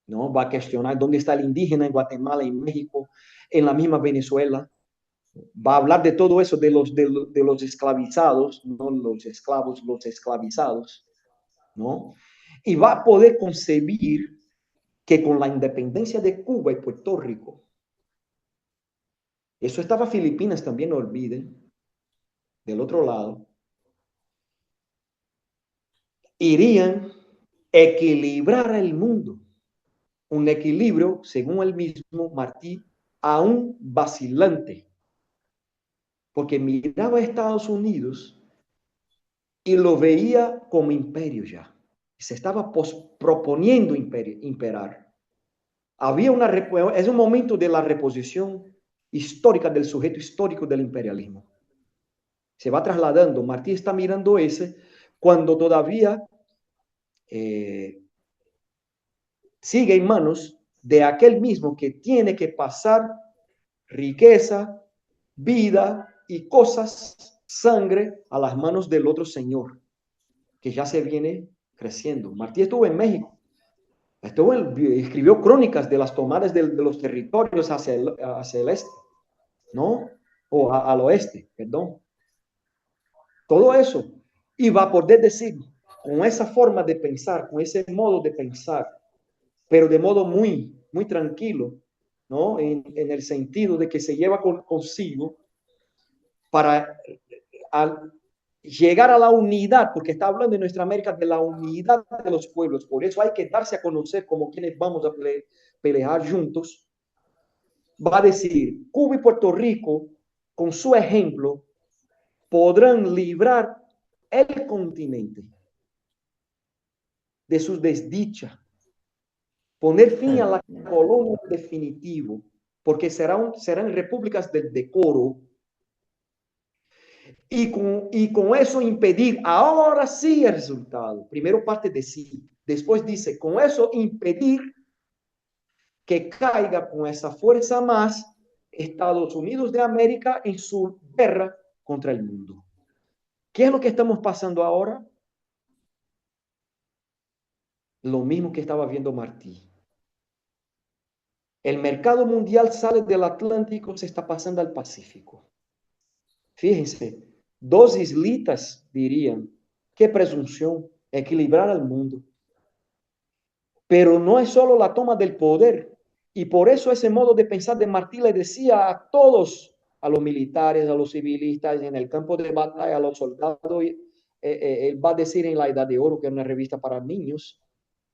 ¿No? Va a cuestionar dónde está el indígena en Guatemala, en México, en la misma Venezuela. Va a hablar de todo eso, de los esclavizados, no los esclavos, los esclavizados, ¿no? Y va a poder concebir que con la independencia de Cuba y Puerto Rico, eso estaba Filipinas también, no olviden, del otro lado, irían a equilibrar el mundo. Un equilibrio, según el mismo Martí, aún vacilante, porque miraba a Estados Unidos y lo veía como imperio ya. Se estaba proponiendo imperar. Había es un momento de la reposición histórica del sujeto histórico del imperialismo. Se va trasladando. Martí está mirando ese cuando todavía sigue en manos de aquel mismo que tiene que pasar riqueza, vida y cosas, sangre, a las manos del otro señor, que ya se viene creciendo. Martí estuvo en México, escribió crónicas de las tomadas de los territorios hacia el este, ¿no? O al oeste, perdón. Todo eso. Y va a poder decir, con esa forma de pensar, con ese modo de pensar, pero de modo muy, muy tranquilo, ¿no? En el sentido de que se lleva consigo para llegar a la unidad, porque está hablando en nuestra América de la unidad de los pueblos. Por eso hay que darse a conocer como quienes vamos a pelear juntos. Va a decir, Cuba y Puerto Rico, con su ejemplo, podrán librar el continente de sus desdichas, poner fin a la colonia definitivo, porque serán repúblicas del decoro, y con eso impedir, ahora sí el resultado. Primero parte de sí, después dice, con eso impedir que caiga con esa fuerza más Estados Unidos de América en su guerra contra el mundo. ¿Qué es lo que estamos pasando ahora? Lo mismo que estaba viendo Martí. El mercado mundial sale del Atlántico, se está pasando al Pacífico. Fíjense, dos islitas dirían, qué presunción, equilibrar al mundo. Pero no es solo la toma del poder. Y por eso ese modo de pensar de Martí le decía a todos, a los militares, a los civilistas, en el campo de batalla, a los soldados, él va a decir en La Edad de Oro, que es una revista para niños,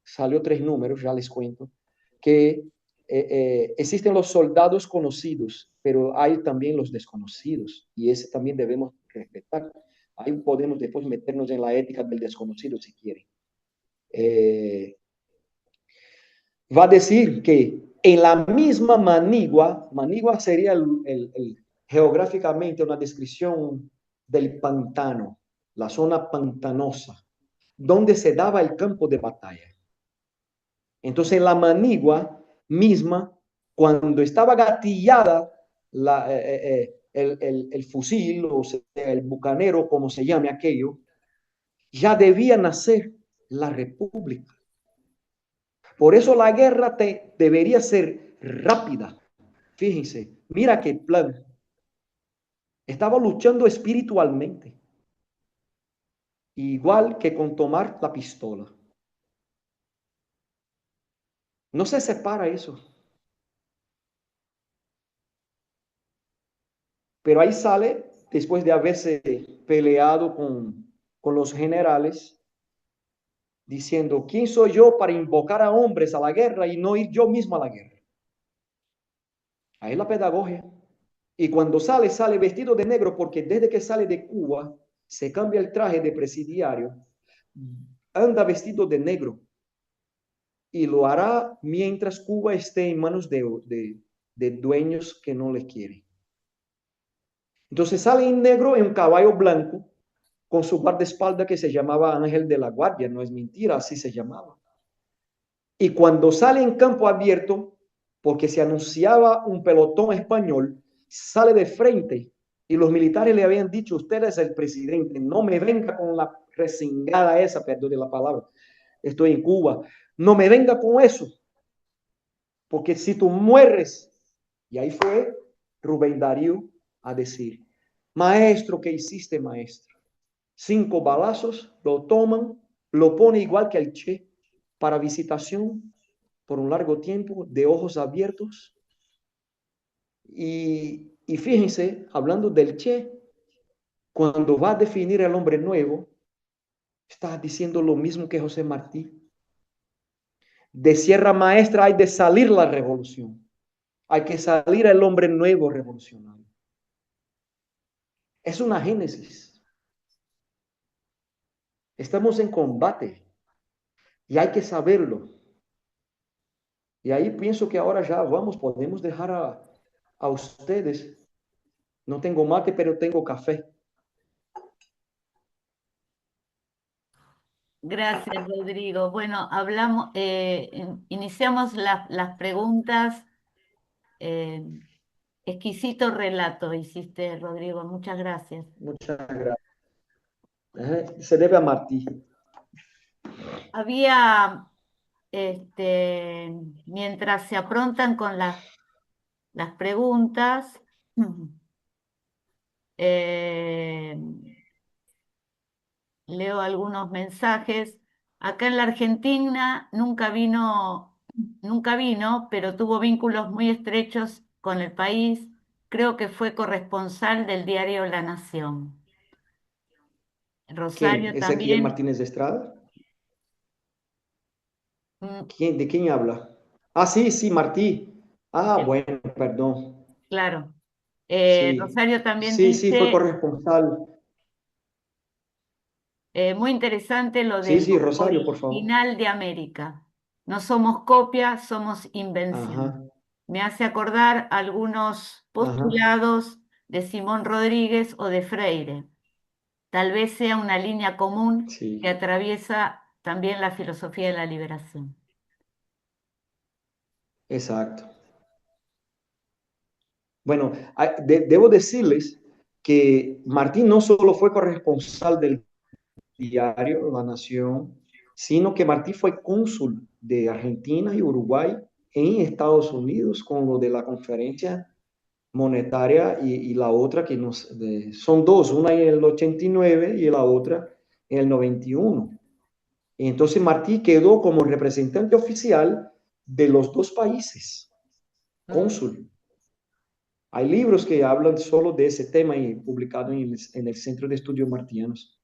salió 3 números, ya les cuento, que existen los soldados conocidos, pero hay también los desconocidos, y ese también debemos respetar. Ahí podemos después meternos en la ética del desconocido si quieren. Va a decir que en la misma Manigua, Manigua sería geográficamente una descripción del pantano, la zona pantanosa, donde se daba el campo de batalla. Entonces, la Manigua misma, cuando estaba gatillada el fusil, o sea, el bucanero, como se llame aquello, ya debía nacer la república. Por eso la guerra debería ser rápida. Fíjense, mira qué plan. Estaba luchando espiritualmente, igual que con tomar la pistola. No se separa eso. Pero ahí sale, después de haberse peleado con los generales, diciendo, ¿quién soy yo para invocar a hombres a la guerra y no ir yo mismo a la guerra? Ahí la pedagogía. Y cuando sale, sale vestido de negro, porque desde que sale de Cuba, se cambia el traje de presidiario, anda vestido de negro. Y lo hará mientras Cuba esté en manos de dueños que no le quieren. Entonces sale en negro en un caballo blanco, con su guardaespaldas que se llamaba Ángel de la Guardia, no es mentira, así se llamaba. Y cuando sale en campo abierto, porque se anunciaba un pelotón español, sale de frente y los militares le habían dicho, usted es el presidente, no me venga con la resingada esa, perdón de la palabra, estoy en Cuba, no me venga con eso, porque si tú mueres, y ahí fue Rubén Darío a decir, maestro, ¿qué hiciste, maestro? 5 balazos, lo toman, lo pone igual que el Che para visitación por un largo tiempo, de ojos abiertos. Y fíjense, hablando del Che, cuando va a definir el hombre nuevo, está diciendo lo mismo que José Martí. De Sierra Maestra hay de salir la revolución. Hay que salir el hombre nuevo revolucionario. Es una génesis. Estamos en combate y hay que saberlo. Y ahí pienso que ahora ya podemos dejar a ustedes. No tengo mate, pero tengo café. Gracias, Rodrigo. Bueno, iniciamos las preguntas. Eh, Exquisito relato hiciste, Rodrigo. Muchas gracias. Muchas gracias. Se debe a Martí. Había, mientras se aprontan con las preguntas, eh, leo algunos mensajes. Acá en la Argentina nunca vino, pero tuvo vínculos muy estrechos con el país. Creo que fue corresponsal del diario La Nación. ¿Quién? Rosario ¿Ezequiel también. Martínez de Estrada? mm, ¿De quién habla? Ah, sí, sí, Martí. Ah, eh, bueno, perdón. claro. Sí, Rosario también sí, sí, fue dice, corresponsal. muy interesante lo Sí, del sí, Rosario, por favor. original de América. No somos copia, somos invención. Ajá, Me hace acordar algunos ajá, postulados de Simón Rodríguez o de Freire. Tal vez sea una línea común que sí, atraviesa también la filosofía de la liberación. exacto. Bueno, debo decirles que Martín no solo fue corresponsal del diario La Nación, sino que Martí fue cónsul de Argentina y Uruguay en Estados Unidos con lo de la conferencia monetaria y la otra son dos, una en el 89 y la otra en el 91. Y entonces Martí quedó como representante oficial de los dos países, Mm. cónsul. Hay libros que hablan solo de ese tema y publicados en el Centro de Estudios Martianos.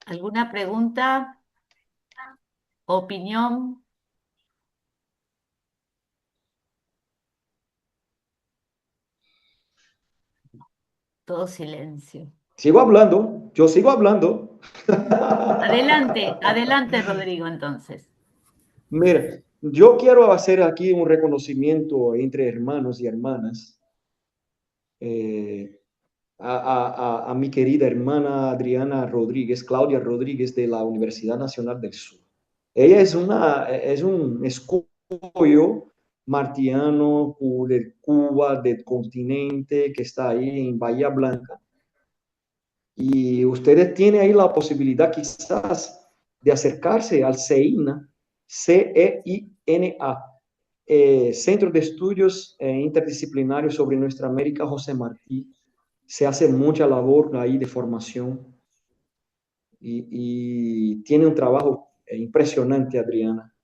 ¿Alguna pregunta? ¿Opinión? Todo silencio. Sigo hablando, yo sigo hablando. Adelante, adelante, Rodrigo, entonces. Mira, yo quiero hacer aquí un reconocimiento entre hermanos y hermanas eh, a mi querida hermana Adriana Rodríguez, Claudia Rodríguez de la Universidad Nacional del Sur. Ella es un escollo martiano de Cuba, del continente, que está ahí en Bahía Blanca. Y ustedes tienen ahí la posibilidad quizás de acercarse al CEINA, CEINA, Centro de Estudios Interdisciplinarios sobre Nuestra América José Martí. Se hace mucha labor ahí de formación y tiene un trabajo impresionante, Adriana,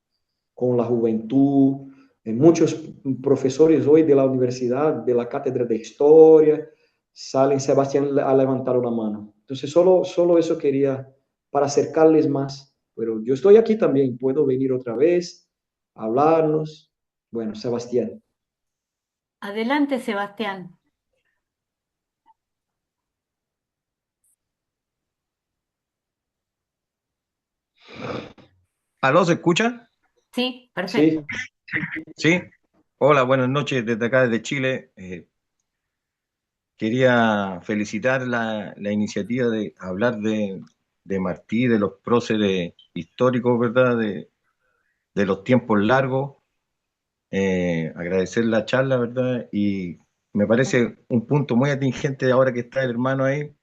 con la juventud. Muchos profesores hoy de la universidad, de la cátedra de historia, salen, Sebastián ha levantado la mano. Entonces, solo eso quería para acercarles más. Pero yo estoy aquí también, puedo venir otra vez, hablarnos. Bueno, Sebastián. Adelante, Sebastián. ¿Aló, se escucha? Sí, perfecto. Sí, Sí. Hola, buenas noches desde acá, desde Chile. Quería felicitar la iniciativa de hablar de Martí, de los próceres históricos, ¿verdad? De los tiempos largos. Agradecer la charla, ¿verdad? Y me parece un punto muy atingente ahora que está el hermano ahí,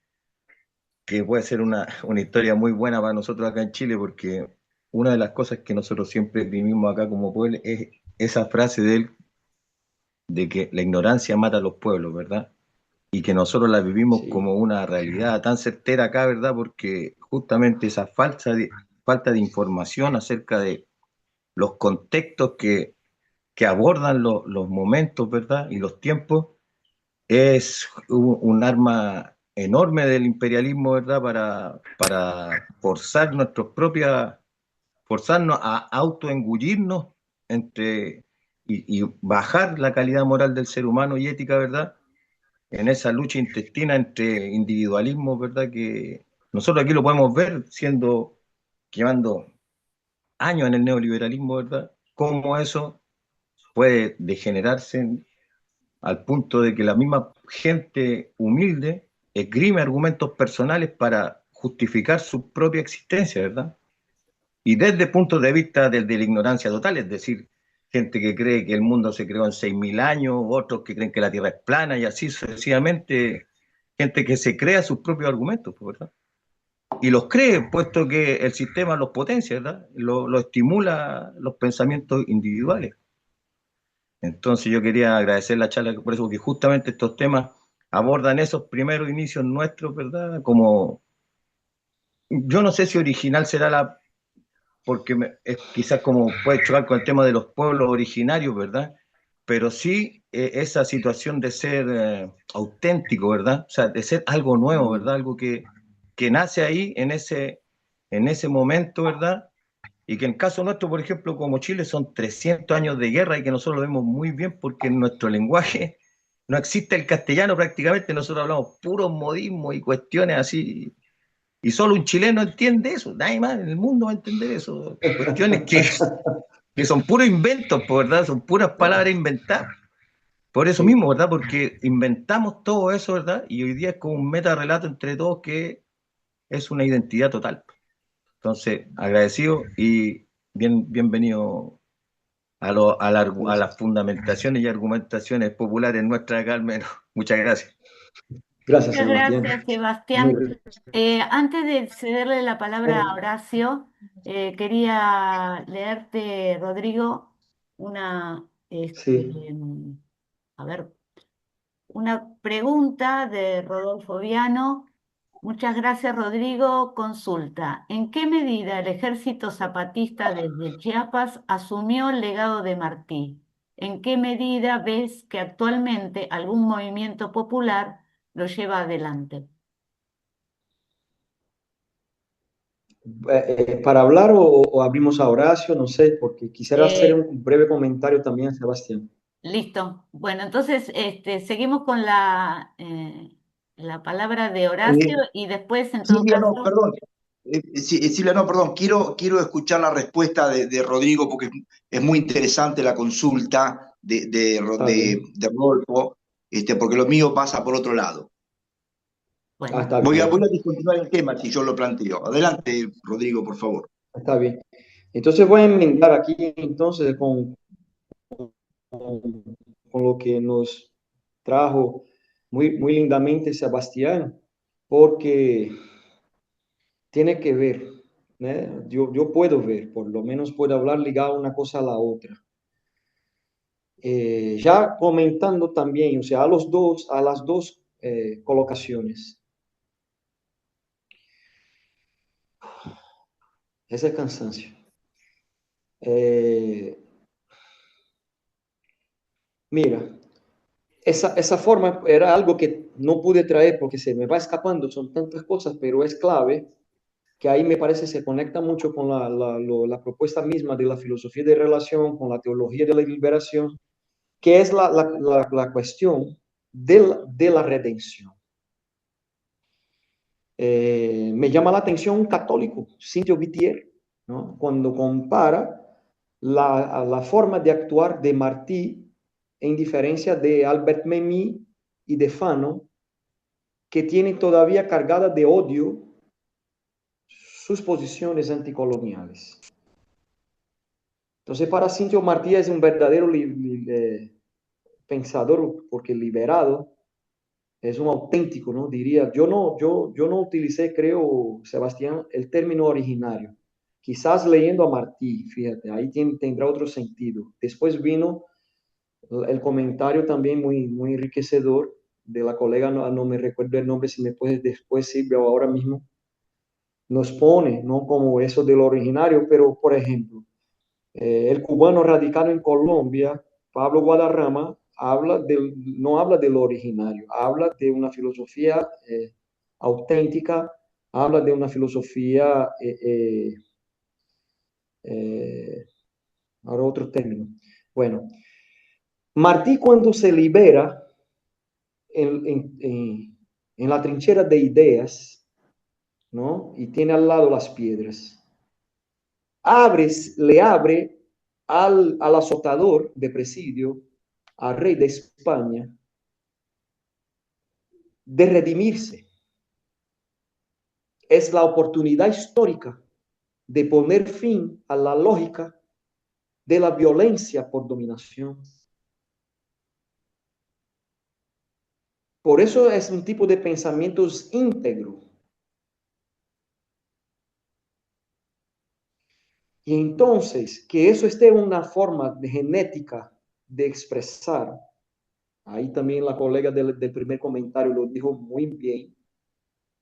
que puede ser una historia muy buena para nosotros acá en Chile, porque una de las cosas que nosotros siempre vivimos acá como pueblo es esa frase de él de que la ignorancia mata a los pueblos, ¿verdad? Y que nosotros la vivimos Sí, como una realidad tan certera acá, ¿verdad? Porque justamente esa falta de información acerca de los contextos que abordan los momentos, ¿verdad? Y los tiempos, es un arma enorme del imperialismo, ¿verdad? Para forzar forzarnos a autoengullirnos entre, y bajar la calidad moral del ser humano y ética, ¿verdad? En esa lucha intestina entre individualismo, ¿verdad? Que nosotros aquí lo podemos ver llevando años en el neoliberalismo, ¿verdad? Cómo eso puede degenerarse al punto de que la misma gente humilde esgrime argumentos personales para justificar su propia existencia, ¿verdad? Y desde puntos de vista de la ignorancia total, es decir, gente que cree que el mundo se creó en 6.000 años, otros que creen que la Tierra es plana y así sucesivamente, gente que se crea sus propios argumentos, pues, ¿verdad? Y los cree, puesto que el sistema los potencia, ¿verdad? Lo estimula los pensamientos individuales. Entonces yo quería agradecer la charla por eso, porque justamente estos temas abordan esos primeros inicios nuestros, ¿verdad? Como, yo no sé si original será porque es quizás como puede chocar con el tema de los pueblos originarios, ¿verdad? Pero sí esa situación de ser auténtico, ¿verdad? O sea, de ser algo nuevo, ¿verdad? Algo que nace ahí en ese momento, ¿verdad? Y que en caso nuestro, por ejemplo, como Chile, son 300 años de guerra y que nosotros lo vemos muy bien porque en nuestro lenguaje no existe el castellano prácticamente, nosotros hablamos puros modismos y cuestiones así, y solo un chileno entiende eso, nadie más en el mundo va a entender eso, cuestiones que son puros inventos, ¿verdad? Son puras palabras inventadas. Por eso sí. mismo, ¿verdad? Porque inventamos todo eso, ¿verdad? Y hoy día es como un meta-relato entre todos que es una identidad total. Entonces, agradecido y bienvenido a las Gracias. fundamentaciones y argumentaciones populares nuestras acá al menos. Muchas gracias. Gracias, Muchas Sebastián. gracias, Muy Sebastián. Antes de cederle la palabra a Horacio, quería leerte, Rodrigo, una, sí. a ver, una pregunta de Rodolfo Viano. Muchas gracias, Rodrigo. Consulta: ¿en qué medida el ejército zapatista desde Chiapas asumió el legado de Martí? ¿En qué medida ves que actualmente algún movimiento popular lo lleva adelante? Para hablar o abrimos a Horacio, no sé, porque quisiera hacer Eh, un breve comentario también a Sebastián. Listo. Bueno, entonces seguimos con la palabra de Horacio Eh, y después, en todo Silvia, no, caso, perdón. Silvia, no, perdón. Quiero escuchar la respuesta de Rodrigo porque es muy interesante la consulta Está bien. de Rodolfo, porque lo mío pasa por otro lado. Ah, bueno. está Voy a bien. discontinuar el tema si yo lo planteo. Adelante, Rodrigo, por favor. Está bien. Entonces voy a enmendar aquí entonces con lo que nos trajo muy lindamente Sebastián, porque tiene que ver, ¿no? Yo puedo ver, por lo menos puedo hablar ligado una cosa a la otra. Ya comentando también, o sea, a las dos colocaciones. Ese cansancio. Eh, mira, esa forma era algo que no pude traer porque se me va escapando, son tantas cosas, pero es clave que ahí me parece se conecta mucho con la propuesta misma de la filosofía de relación, con la teología de la liberación, que es la cuestión de la redención. Me llama la atención un católico, Cintio Vitier, ¿no? Cuando compara la forma de actuar de Martí en diferencia de Albert Memmi y de Fano, que tienen todavía cargada de odio sus posiciones anticoloniales. Entonces, para Cintio Martí es un verdadero pensador, porque liberado, es un auténtico, ¿no? Diría, yo no utilicé, creo, Sebastián, el término originario. Quizás leyendo a Martí, fíjate, ahí tendrá otro sentido. Después vino el comentario también muy enriquecedor de la colega, no me recuerdo el nombre, si me puedes después, Silvia, o ahora mismo, nos pone, ¿no? Como eso del originario, pero por ejemplo, el cubano radicado en Colombia, Pablo Guadarrama, no habla del originario, habla de una filosofía auténtica, habla de una filosofía, ahora otro término. Bueno, Martí cuando se libera en la trinchera de ideas, ¿no? Y tiene al lado las piedras. Le abre al azotador de presidio, al rey de España, de redimirse. Es la oportunidad histórica de poner fin a la lógica de la violencia por dominación. Por eso es un tipo de pensamientos íntegro. Y entonces, que eso esté en una forma de genética de expresar, ahí también la colega del primer comentario lo dijo muy bien,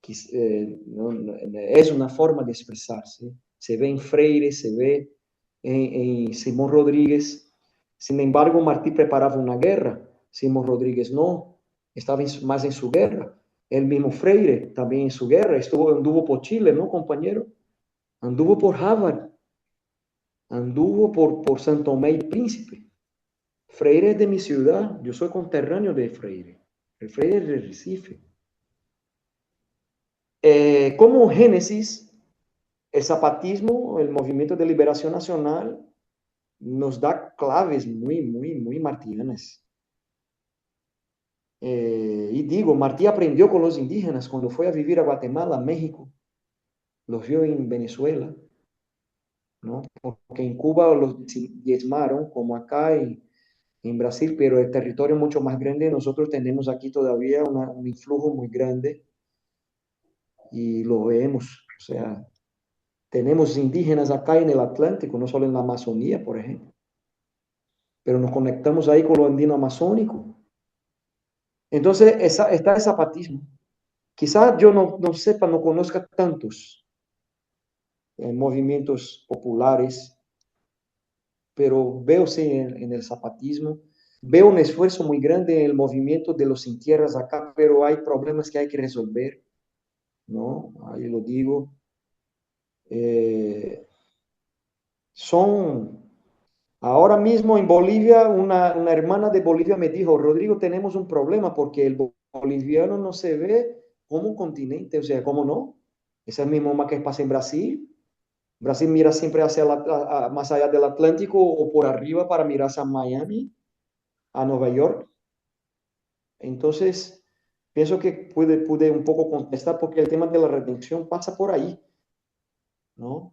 que es una forma de expresarse. Se ve en Freire, se ve en Simón Rodríguez. Sin embargo, Martí preparaba una guerra. Simón Rodríguez no, estaba más en su guerra. El mismo Freire también en su guerra. Anduvo por Chile, ¿no, compañero? Anduvo por Harvard. Anduvo por Santo Tomé y Príncipe. Freire es de mi ciudad. Yo soy conterráneo de Freire. El Freire es de Recife. Como génesis, el zapatismo, el movimiento de liberación nacional, nos da claves muy martianas. Y digo, Martí aprendió con los indígenas cuando fue a vivir a Guatemala, a México, los vio en Venezuela, ¿no? Porque en Cuba los diezmaron, como acá en Brasil, pero el territorio es mucho más grande. Nosotros tenemos aquí todavía un influjo muy grande y lo vemos. O sea, tenemos indígenas acá en el Atlántico, no solo en la Amazonía, por ejemplo, pero nos conectamos ahí con lo andino amazónico. Entonces, está el zapatismo. Quizás yo no sepa, no conozca tantos movimientos populares, pero veo sí, en el zapatismo. Veo un esfuerzo muy grande en el movimiento de los sin tierras acá, pero hay problemas que hay que resolver, ¿no? Ahí lo digo. Son, ahora mismo en Bolivia, una hermana de Bolivia me dijo, Rodrigo, tenemos un problema porque el boliviano no se ve como un continente, o sea, ¿cómo no? Es el mismo que pasa en Brasil. Brasil mira siempre hacia más allá del Atlántico o por arriba para mirar hacia Miami, a Nueva York. Entonces, pienso que pude un poco contestar porque el tema de la redención pasa por ahí, ¿no?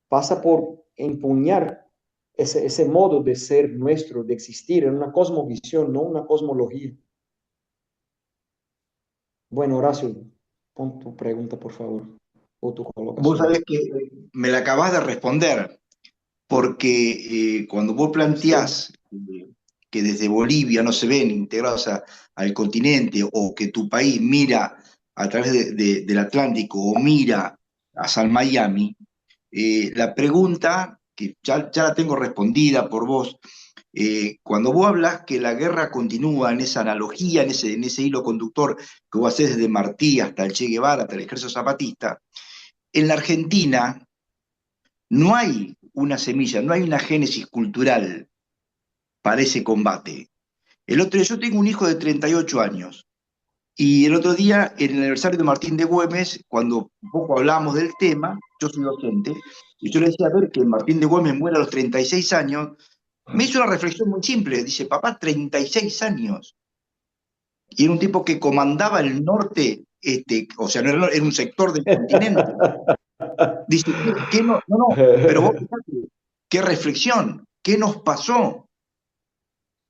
Pasa por empuñar ese modo de ser nuestro, de existir en una cosmovisión, no una cosmología. Bueno, Horacio, pon tu pregunta, por favor, o tu Vos colocación. sabés que me la acabás de responder, porque cuando vos Sí. planteás que desde Bolivia no se ven integrados al continente o que tu país mira a través del Atlántico o mira hacia el Miami, la pregunta, que ya la tengo respondida por vos, cuando vos hablas que la guerra continúa en esa analogía, en ese hilo conductor que vos hacés desde Martí hasta el Che Guevara, hasta el Ejército Zapatista, en la Argentina no hay una semilla, no hay una génesis cultural para ese combate. Yo tengo un hijo de 38 años y el otro día, en el aniversario de Martín de Güemes, cuando un poco hablamos del tema, yo soy docente, y yo le decía a ver que Martín de Güemes muere a los 36 años, me hizo una reflexión muy simple, dice, papá, 36 años. Y era un tipo que comandaba el norte, o sea, no era un sector del continente. Dice, ¿qué no? No, no, pero vos fíjate, qué reflexión, ¿qué nos pasó?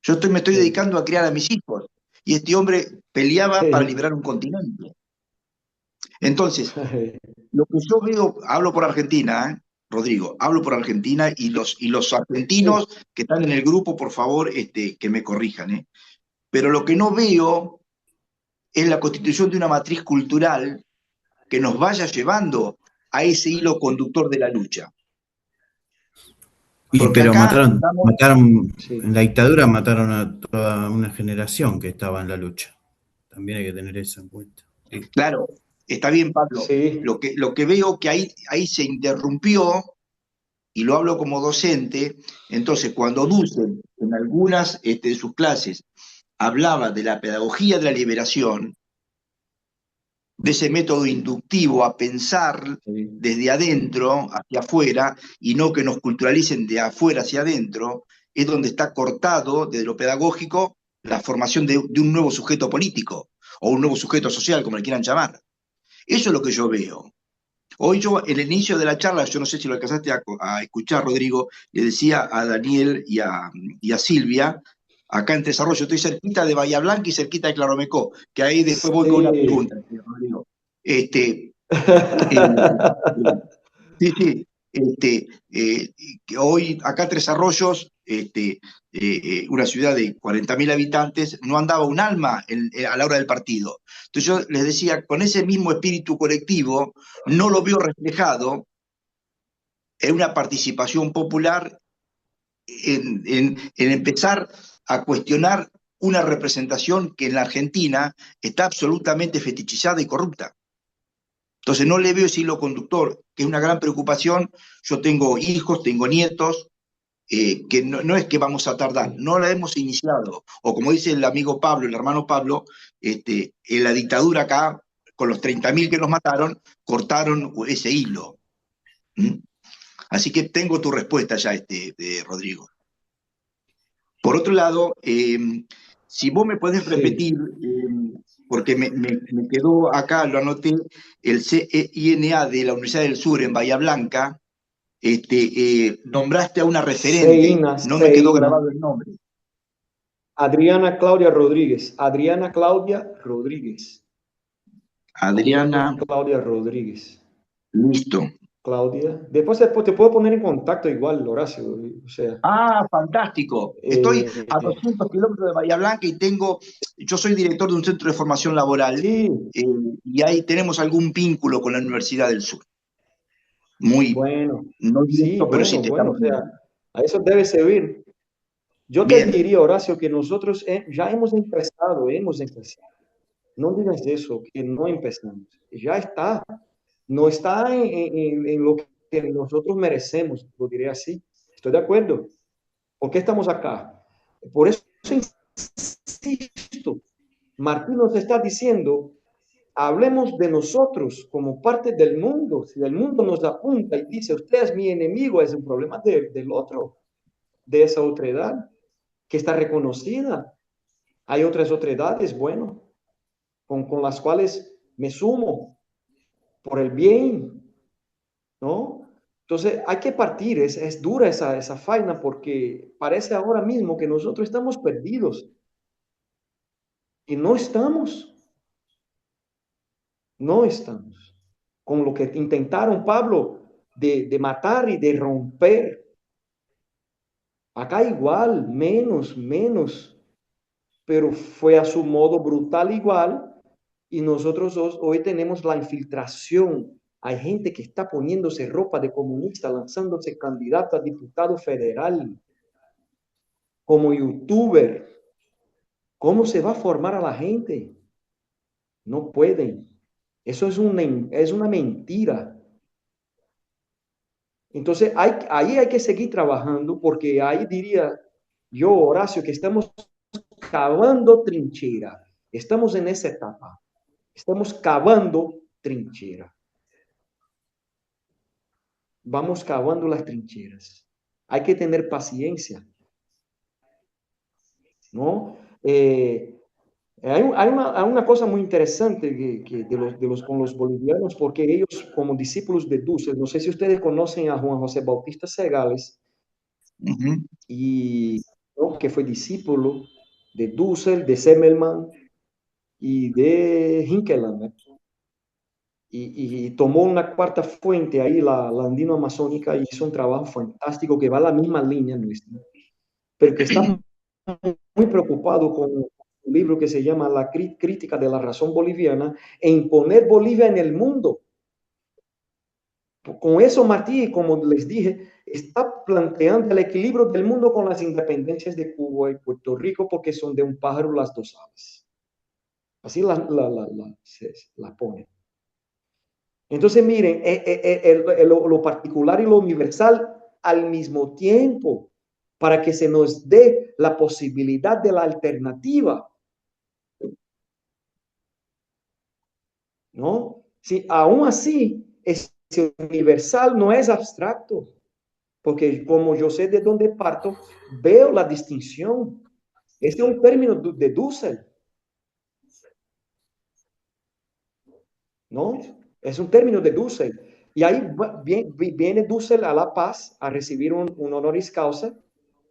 Me estoy Sí. dedicando a criar a mis hijos. Y este hombre peleaba para Sí. liberar un continente. Entonces, lo que yo veo, hablo por Argentina, Rodrigo, hablo por Argentina y los argentinos que están en el grupo, por favor, que me corrijan, ¿eh? Pero lo que no veo es la constitución de una matriz cultural que nos vaya llevando a ese hilo conductor de la lucha. Y Porque pero acá estamos, Sí. en la dictadura mataron a toda una generación que estaba en la lucha. También hay que tener eso en cuenta. Sí. claro, está bien, Pablo. Sí. Lo que veo que ahí se interrumpió, y lo hablo como docente. Entonces, cuando Dussel en algunas de sus clases hablaba de la pedagogía de la liberación, de ese método inductivo a pensar Sí. desde adentro hacia afuera y no que nos culturalicen de afuera hacia adentro, es donde está cortado desde lo pedagógico la formación de un nuevo sujeto político o un nuevo sujeto social, como le quieran llamar. Eso es lo que yo veo. Hoy yo, en el inicio de la charla, yo no sé si lo alcanzaste a escuchar, Rodrigo, le decía a Daniel y a Silvia, acá en Tres Arroyos, estoy cerquita de Bahía Blanca y cerquita de Claromecó, que ahí después voy con una Sí. pregunta, Rodrigo. Eh, sí, sí, que hoy acá en Tres Arroyos, una ciudad de 40.000 habitantes, no andaba un alma a la hora del partido. Entonces yo les decía, con ese mismo espíritu colectivo, no lo veo reflejado en una participación popular, en empezar a cuestionar una representación que en la Argentina está absolutamente fetichizada y corrupta. Entonces no le veo ese hilo conductor, que es una gran preocupación. Yo tengo hijos, tengo nietos, que no es que vamos a tardar, no la hemos iniciado. O como dice el amigo Pablo, el hermano Pablo, en la dictadura acá, con los 30.000 que nos mataron, cortaron ese hilo. ¿Mm? Así que tengo tu respuesta ya, Rodrigo. Por otro lado, si vos me podés Sí. repetir, porque me quedó acá, lo anoté, el CINA de la Universidad del Sur en Bahía Blanca, nombraste a una referente, Seina, no me quedó Seina. grabado el nombre. Adriana Claudia Rodríguez. Adriana Claudia Rodríguez. Adriana, Claudia Rodríguez. listo. Claudia. Después te puedo poner en contacto igual, Horacio. O sea, Ah, fantástico. Estoy a eh, 200 kilómetros de Bahía Blanca y yo soy director de un centro de formación laboral, sí, y ahí tenemos algún vínculo con la Universidad del Sur. Muy, bueno, no sí, directo, pero sí bueno, te bueno. estamos O sea, viendo. a eso debe servir. Yo te Bien, diría, Horacio, que nosotros ya hemos empezado, hemos empezado. No digas eso, que no empezamos. Ya está. No está en lo que nosotros merecemos, lo diré así. Estoy de acuerdo. ¿Por qué estamos acá? Por eso insisto. Martín nos está diciendo, hablemos de nosotros como parte del mundo. Si el mundo nos apunta y dice, usted es mi enemigo, es un problema del otro, de esa otredad que está reconocida. Hay otras otredades, bueno, con las cuales me sumo por el bien, ¿no? Entonces hay que partir, es dura esa faena porque parece ahora mismo que nosotros estamos perdidos y no estamos, no estamos. Con lo que intentaron Pablo de matar y de romper. Acá igual, menos, pero fue a su modo brutal igual y nosotros hoy tenemos la infiltración. Hay gente que está poniéndose ropa de comunista, lanzándose candidato a diputado federal, como youtuber. ¿Cómo se va a formar a la gente? No pueden. Eso es una mentira. Entonces, ahí hay que seguir trabajando porque ahí diría yo, Horacio, que estamos cavando trinchera. Estamos en esa etapa. Estamos cavando trinchera. Vamos cavando las trincheras. Hay que tener paciencia, ¿no? Hay una cosa muy interesante con los bolivianos, porque ellos, como discípulos de Dussel, no sé si ustedes conocen a Juan José Bautista Segales, uh-huh, y, ¿no? Que fue discípulo de Dussel, de Semmelman y de Hinkeland, ¿no? y tomó una cuarta fuente ahí, la andino amazónica, y hizo un trabajo fantástico que va a la misma línea nuestra, pero que está muy preocupado con un libro que se llama La crítica de la razón boliviana e imponer Bolivia en el mundo. Con eso, Martí, como les dije, está planteando el equilibrio del mundo con las independencias de Cuba y Puerto Rico, porque son de un pájaro las dos aves. Así la pone. Entonces, miren, lo particular y lo universal al mismo tiempo, para que se nos dé la posibilidad de la alternativa, ¿no? Si aún así, ese universal no es abstracto, porque como yo sé de dónde parto, veo la distinción. Este es un término de Dussel, ¿no? Es un término de Dussel. Y ahí viene Dussel a La Paz a recibir un honoris causa,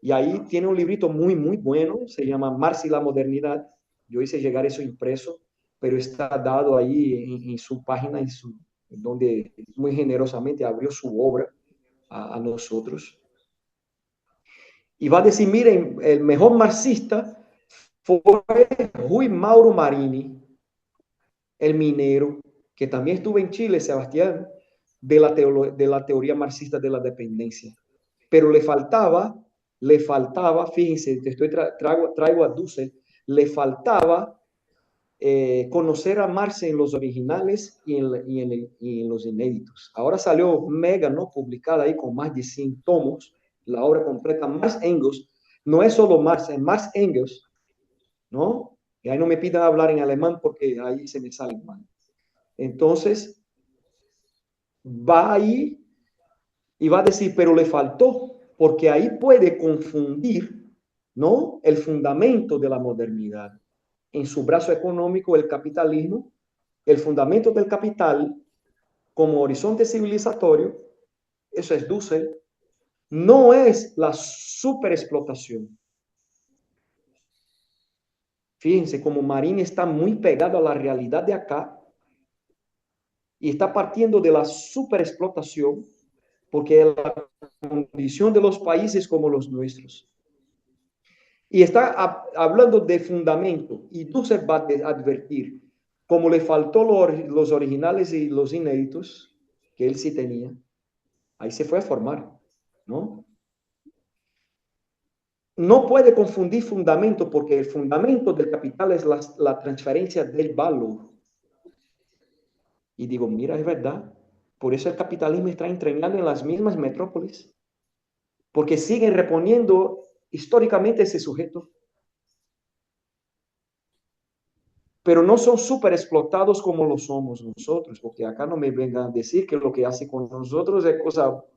y ahí tiene un librito muy, muy bueno, se llama Marx y la modernidad. Yo hice llegar eso impreso, pero está dado ahí en su página, donde muy generosamente abrió su obra a nosotros. Y va a decir, miren, el mejor marxista fue Rui Mauro Marini, el minero, que también estuvo en Chile, Sebastián, de la teoría marxista de la dependencia. Pero le faltaba, fíjense, traigo a Dussel, le faltaba conocer a Marx en los originales y en los inéditos. Ahora salió mega, ¿no? Publicada ahí con más de 100 tomos, la obra completa. Marx Engels, no es solo Marx, es Marx Engels, ¿no? Y ahí no me pidan hablar en alemán porque ahí se me sale mal. Entonces, va ahí y va a decir, pero le faltó, porque ahí puede confundir, ¿no? El fundamento de la modernidad. En su brazo económico, el capitalismo, el fundamento del capital como horizonte civilizatorio, eso es Dussel, no es la superexplotación. Fíjense como Marín está muy pegado a la realidad de acá y está partiendo de la superexplotación, porque es la condición de los países como los nuestros. Y está hablando de fundamento, y Dussel va a advertir, como le faltó los originales y los inéditos, que él sí tenía, ahí se fue a formar, ¿no? No puede confundir fundamento, porque el fundamento del capital es la transferencia del valor. Y digo, mira, es verdad. Por eso el capitalismo está entrenando en las mismas metrópolis, porque siguen reponiendo históricamente ese sujeto. Pero no son súper explotados como lo somos nosotros, porque acá no me vengan a decir que lo que hace con nosotros es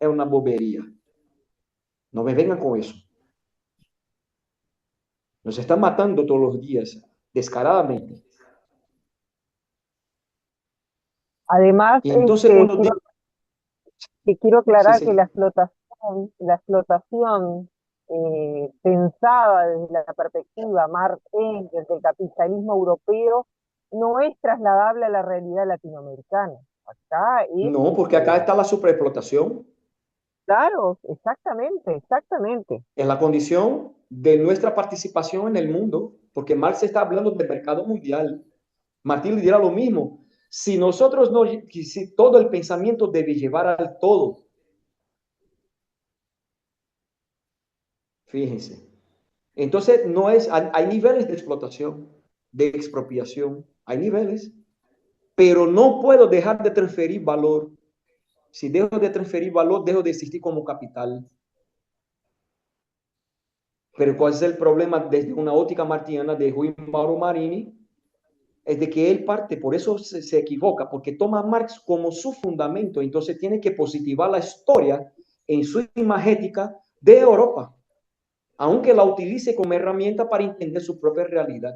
una bobería. No me vengan con eso. Nos están matando todos los días, descaradamente. Además, Y entonces cuando quiero aclarar sí. que la explotación pensada desde la perspectiva Marx Engels del capitalismo europeo no es trasladable a la realidad latinoamericana. Acá es, No, porque acá está la superexplotación. claro, exactamente. Es la condición de nuestra participación en el mundo, porque Marx está hablando del mercado mundial. Martín le dirá lo mismo. Si nosotros no, si todo el pensamiento debe llevar al todo. Fíjense. Entonces, no es, hay niveles de explotación, de expropiación, hay niveles, pero no puedo dejar de transferir valor. Si dejo de transferir valor, dejo de existir como capital. Pero ¿cuál es el problema desde una óptica martiana de Rui Mauro Marini? Es de que él parte, por eso se equivoca, porque toma a Marx como su fundamento, entonces tiene que positivar la historia en su imagética de Europa, aunque la utilice como herramienta para entender su propia realidad.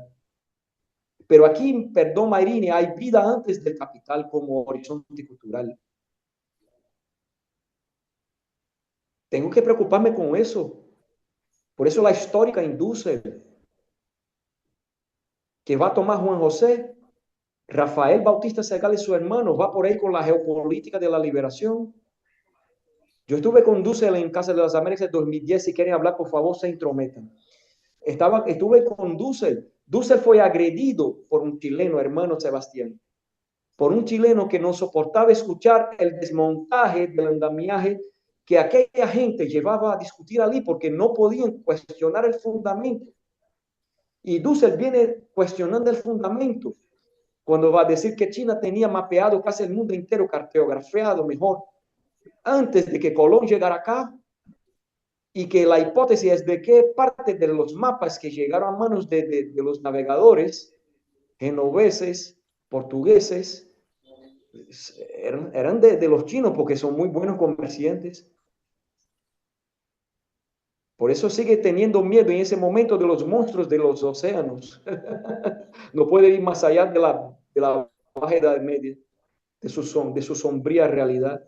Pero aquí, perdón, Marini, hay vida antes del capital como horizonte cultural. Tengo que preocuparme con eso. Por eso la histórica induce que va a tomar Juan José Rafael Bautista Segal y su hermano va por ahí con la geopolítica de la liberación. Yo estuve con Dussel en Casa de las Américas en 2010. Si quieren hablar, por favor, se intrometan. Estuve con Dussel. Dussel fue agredido por un chileno, hermano Sebastián, por un chileno que no soportaba escuchar el desmontaje del andamiaje que aquella gente llevaba a discutir allí porque no podían cuestionar el fundamento. Y Dussel viene cuestionando el fundamento cuando va a decir que China tenía mapeado casi el mundo entero, cartografiado mejor, antes de que Colón llegara acá, y que la hipótesis es de que parte de los mapas que llegaron a manos de los navegadores genoveses, portugueses, eran de los chinos porque son muy buenos comerciantes. Por eso sigue teniendo miedo en ese momento de los monstruos de los océanos. No puede ir más allá de la Baja Edad Media, de su sombría realidad.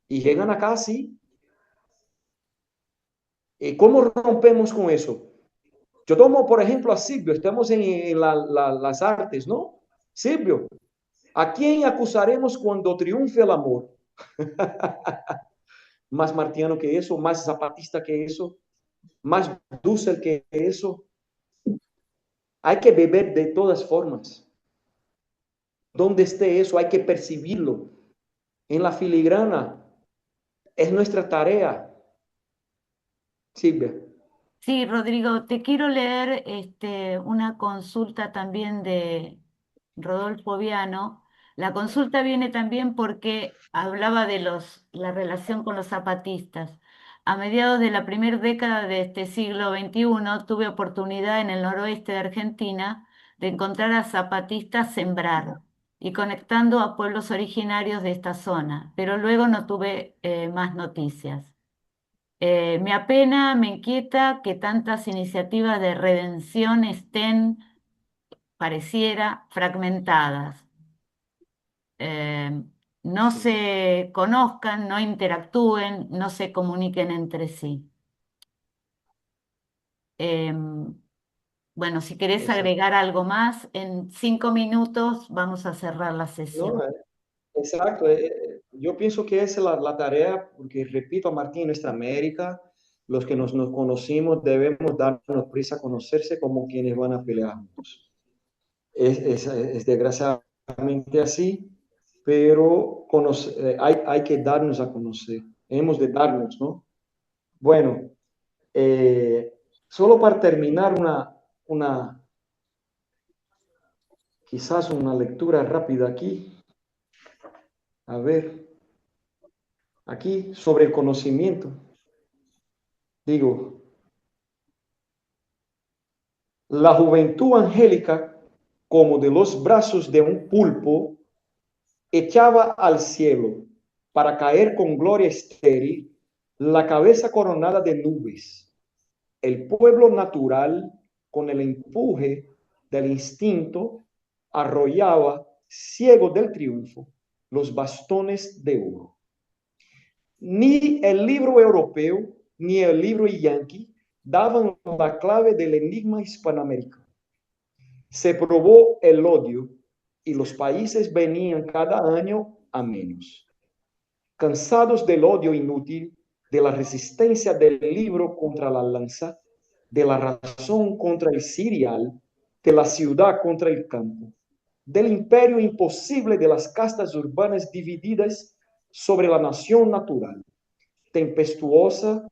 Y llegan acá así. ¿Cómo rompemos con eso? Yo tomo, por ejemplo, a Silvio. Estamos en las artes, ¿no? Silvio, ¿a quién acusaremos cuando triunfe el amor? Más martiano que eso, más zapatista que eso, más Dussel que eso. Hay que beber de todas formas. Donde esté eso, hay que percibirlo. En la filigrana es nuestra tarea. Silvia. Sí, Rodrigo, te quiero leer una consulta también de Rodolfo Viano. La consulta viene también porque hablaba de la relación con los zapatistas. A mediados de la primera década de este siglo XXI tuve oportunidad en el noroeste de Argentina de encontrar a zapatistas sembrar y conectando a pueblos originarios de esta zona, pero luego no tuve más noticias. Me apena, me inquieta que tantas iniciativas de redención estén, pareciera, fragmentadas. No se conozcan, no interactúen, no se comuniquen entre sí. Bueno, si querés Exacto. agregar algo más, en 5 minutos vamos a cerrar la sesión. No, exacto. Yo pienso que esa es la tarea, porque repito a Martín, en nuestra América, los que nos conocimos debemos darnos prisa a conocerse como quienes van a pelear juntos. Es desgraciadamente así, pero hay que darnos a conocer. Hemos de darnos, ¿no? Bueno, solo para terminar quizás una lectura rápida aquí. A ver, aquí sobre el conocimiento. Digo, la juventud angélica, como de los brazos de un pulpo, echaba al cielo para caer con gloria estéril, la cabeza coronada de nubes. El pueblo natural, con el empuje del instinto, arrollaba, ciego del triunfo, los bastones de oro. Ni el libro europeo ni el libro yankee daban la clave del enigma hispanoamericano. Se probó el odio y los países venían cada año a menos. Cansados del odio inútil, de la resistencia del libro contra la lanza, de la razón contra el cereal, de la ciudad contra el campo, del imperio imposible de las castas urbanas divididas sobre la nación natural, tempestuosa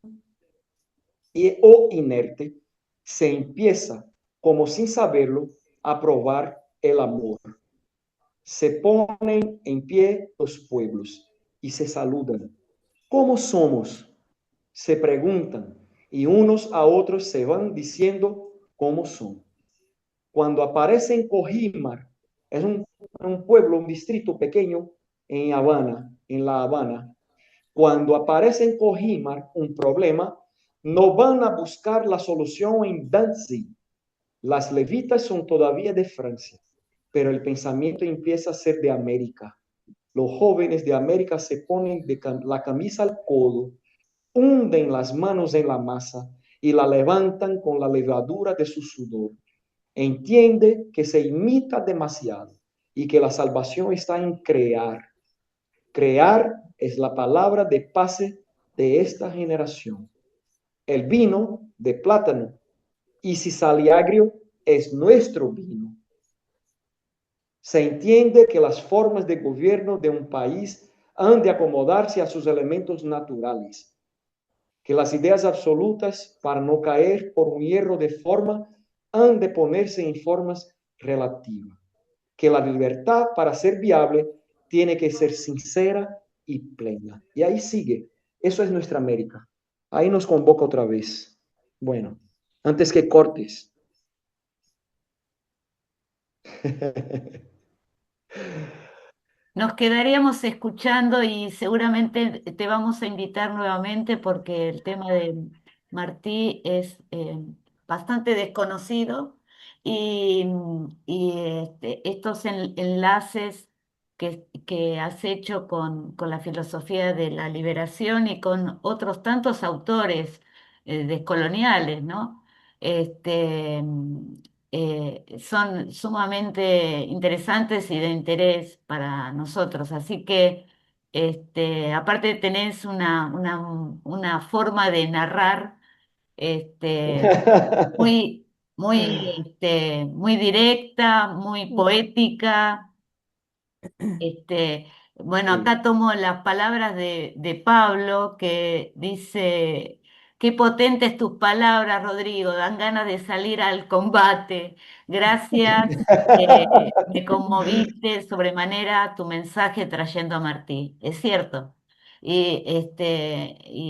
o inerte, se empieza, como sin saberlo, a probar el amor. Se ponen en pie los pueblos y se saludan. ¿Cómo somos? Se preguntan y unos a otros se van diciendo cómo son. Cuando aparece en Cojimar, es un pueblo, un distrito pequeño en La Habana. Cuando aparece en Cojimar un problema, no van a buscar la solución en Danzig. Las levitas son todavía de Francia, pero el pensamiento empieza a ser de América. Los jóvenes de América se ponen la camisa al codo, hunden las manos en la masa y la levantan con la levadura de su sudor. Entiende que se imita demasiado y que la salvación está en crear. Crear es la palabra de pase de esta generación. El vino de plátano, y si sale agrio, es nuestro vino. Se entiende que las formas de gobierno de un país han de acomodarse a sus elementos naturales, que las ideas absolutas, para no caer por un hierro de forma, han de ponerse en formas relativas, que la libertad, para ser viable, tiene que ser sincera y plena. Y ahí sigue. Eso es nuestra América. Ahí nos convoca otra vez. Bueno, antes que cortes. Nos quedaríamos escuchando y seguramente te vamos a invitar nuevamente porque el tema de Martí es bastante desconocido y estos enlaces que has hecho con la filosofía de la liberación y con otros tantos autores descoloniales, ¿no? Este, son sumamente interesantes y de interés para nosotros. Así que, aparte tenés una forma de narrar muy, muy directa, muy poética. Bueno, Sí. acá tomo las palabras de Pablo que dice, qué potentes tus palabras, Rodrigo, dan ganas de salir al combate. Gracias, me conmoviste sobremanera tu mensaje trayendo a Martí. Es cierto, y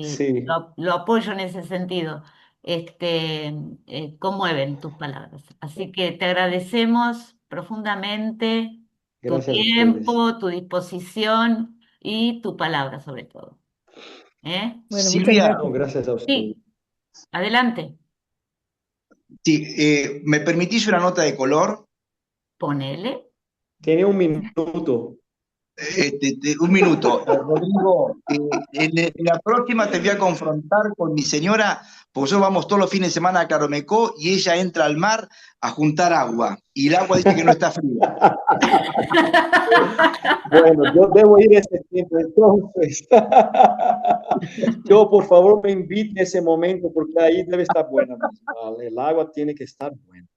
Sí, lo apoyo en ese sentido. Conmueven tus palabras. Así que te agradecemos profundamente tu gracias a ustedes. tiempo, tu disposición y tu palabra sobre todo. ¿Eh? Bueno, muchas Silvia, No, gracias. gracias a ustedes. Sí, adelante, sí, ¿me permitís una nota de color? ponele. Tiene un minuto. Un minuto. Rodrigo, en la próxima te voy a confrontar con mi señora, porque nosotros vamos todos los fines de semana a Claromecó y ella entra al mar a juntar agua. Y el agua dice que no está fría. Bueno, yo debo ir ese tiempo, entonces. Yo, por favor, me invite a ese momento porque ahí debe estar buena. Vale, el agua tiene que estar buena.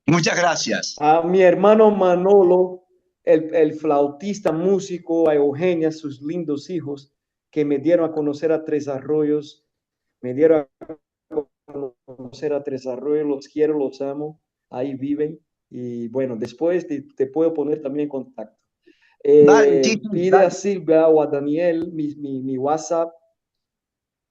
Muchas gracias. A mi hermano Manolo, el flautista músico, a Eugenia, sus lindos hijos, que me dieron a conocer a Tres Arroyos, me dieron a conocer a Tres Arroyos, los quiero, los amo, ahí viven. Y bueno, después te puedo poner también en contacto. Dale, sí, sí, Pide a dale. Silvia o a Daniel mi WhatsApp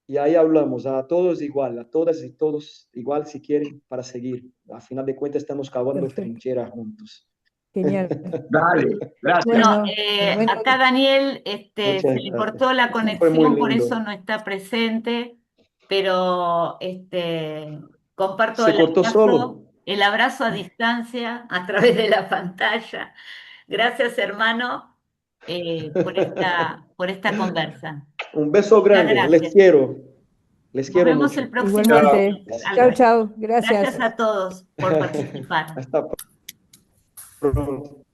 y ahí hablamos. A todos igual, a todas y todos igual si quieren para seguir. A final de cuentas estamos cavando Perfecto. trincheras juntos. Genial. Dale, gracias. Bueno, Bueno, nos vemos. acá Daniel Muchas se le cortó la gracias. Fue muy conexión, por eso lindo. no está presente, pero comparto Se cortó solo. el abrazo a distancia a través de la pantalla. Gracias, hermano, por esta conversa. Un beso Muchas grande. Les gracias. quiero. Les Nos quiero vemos mucho. el próximo Igualmente. lunes, Chao, Álvaro. chao. Gracias. Gracias a todos por participar. Hasta pronto.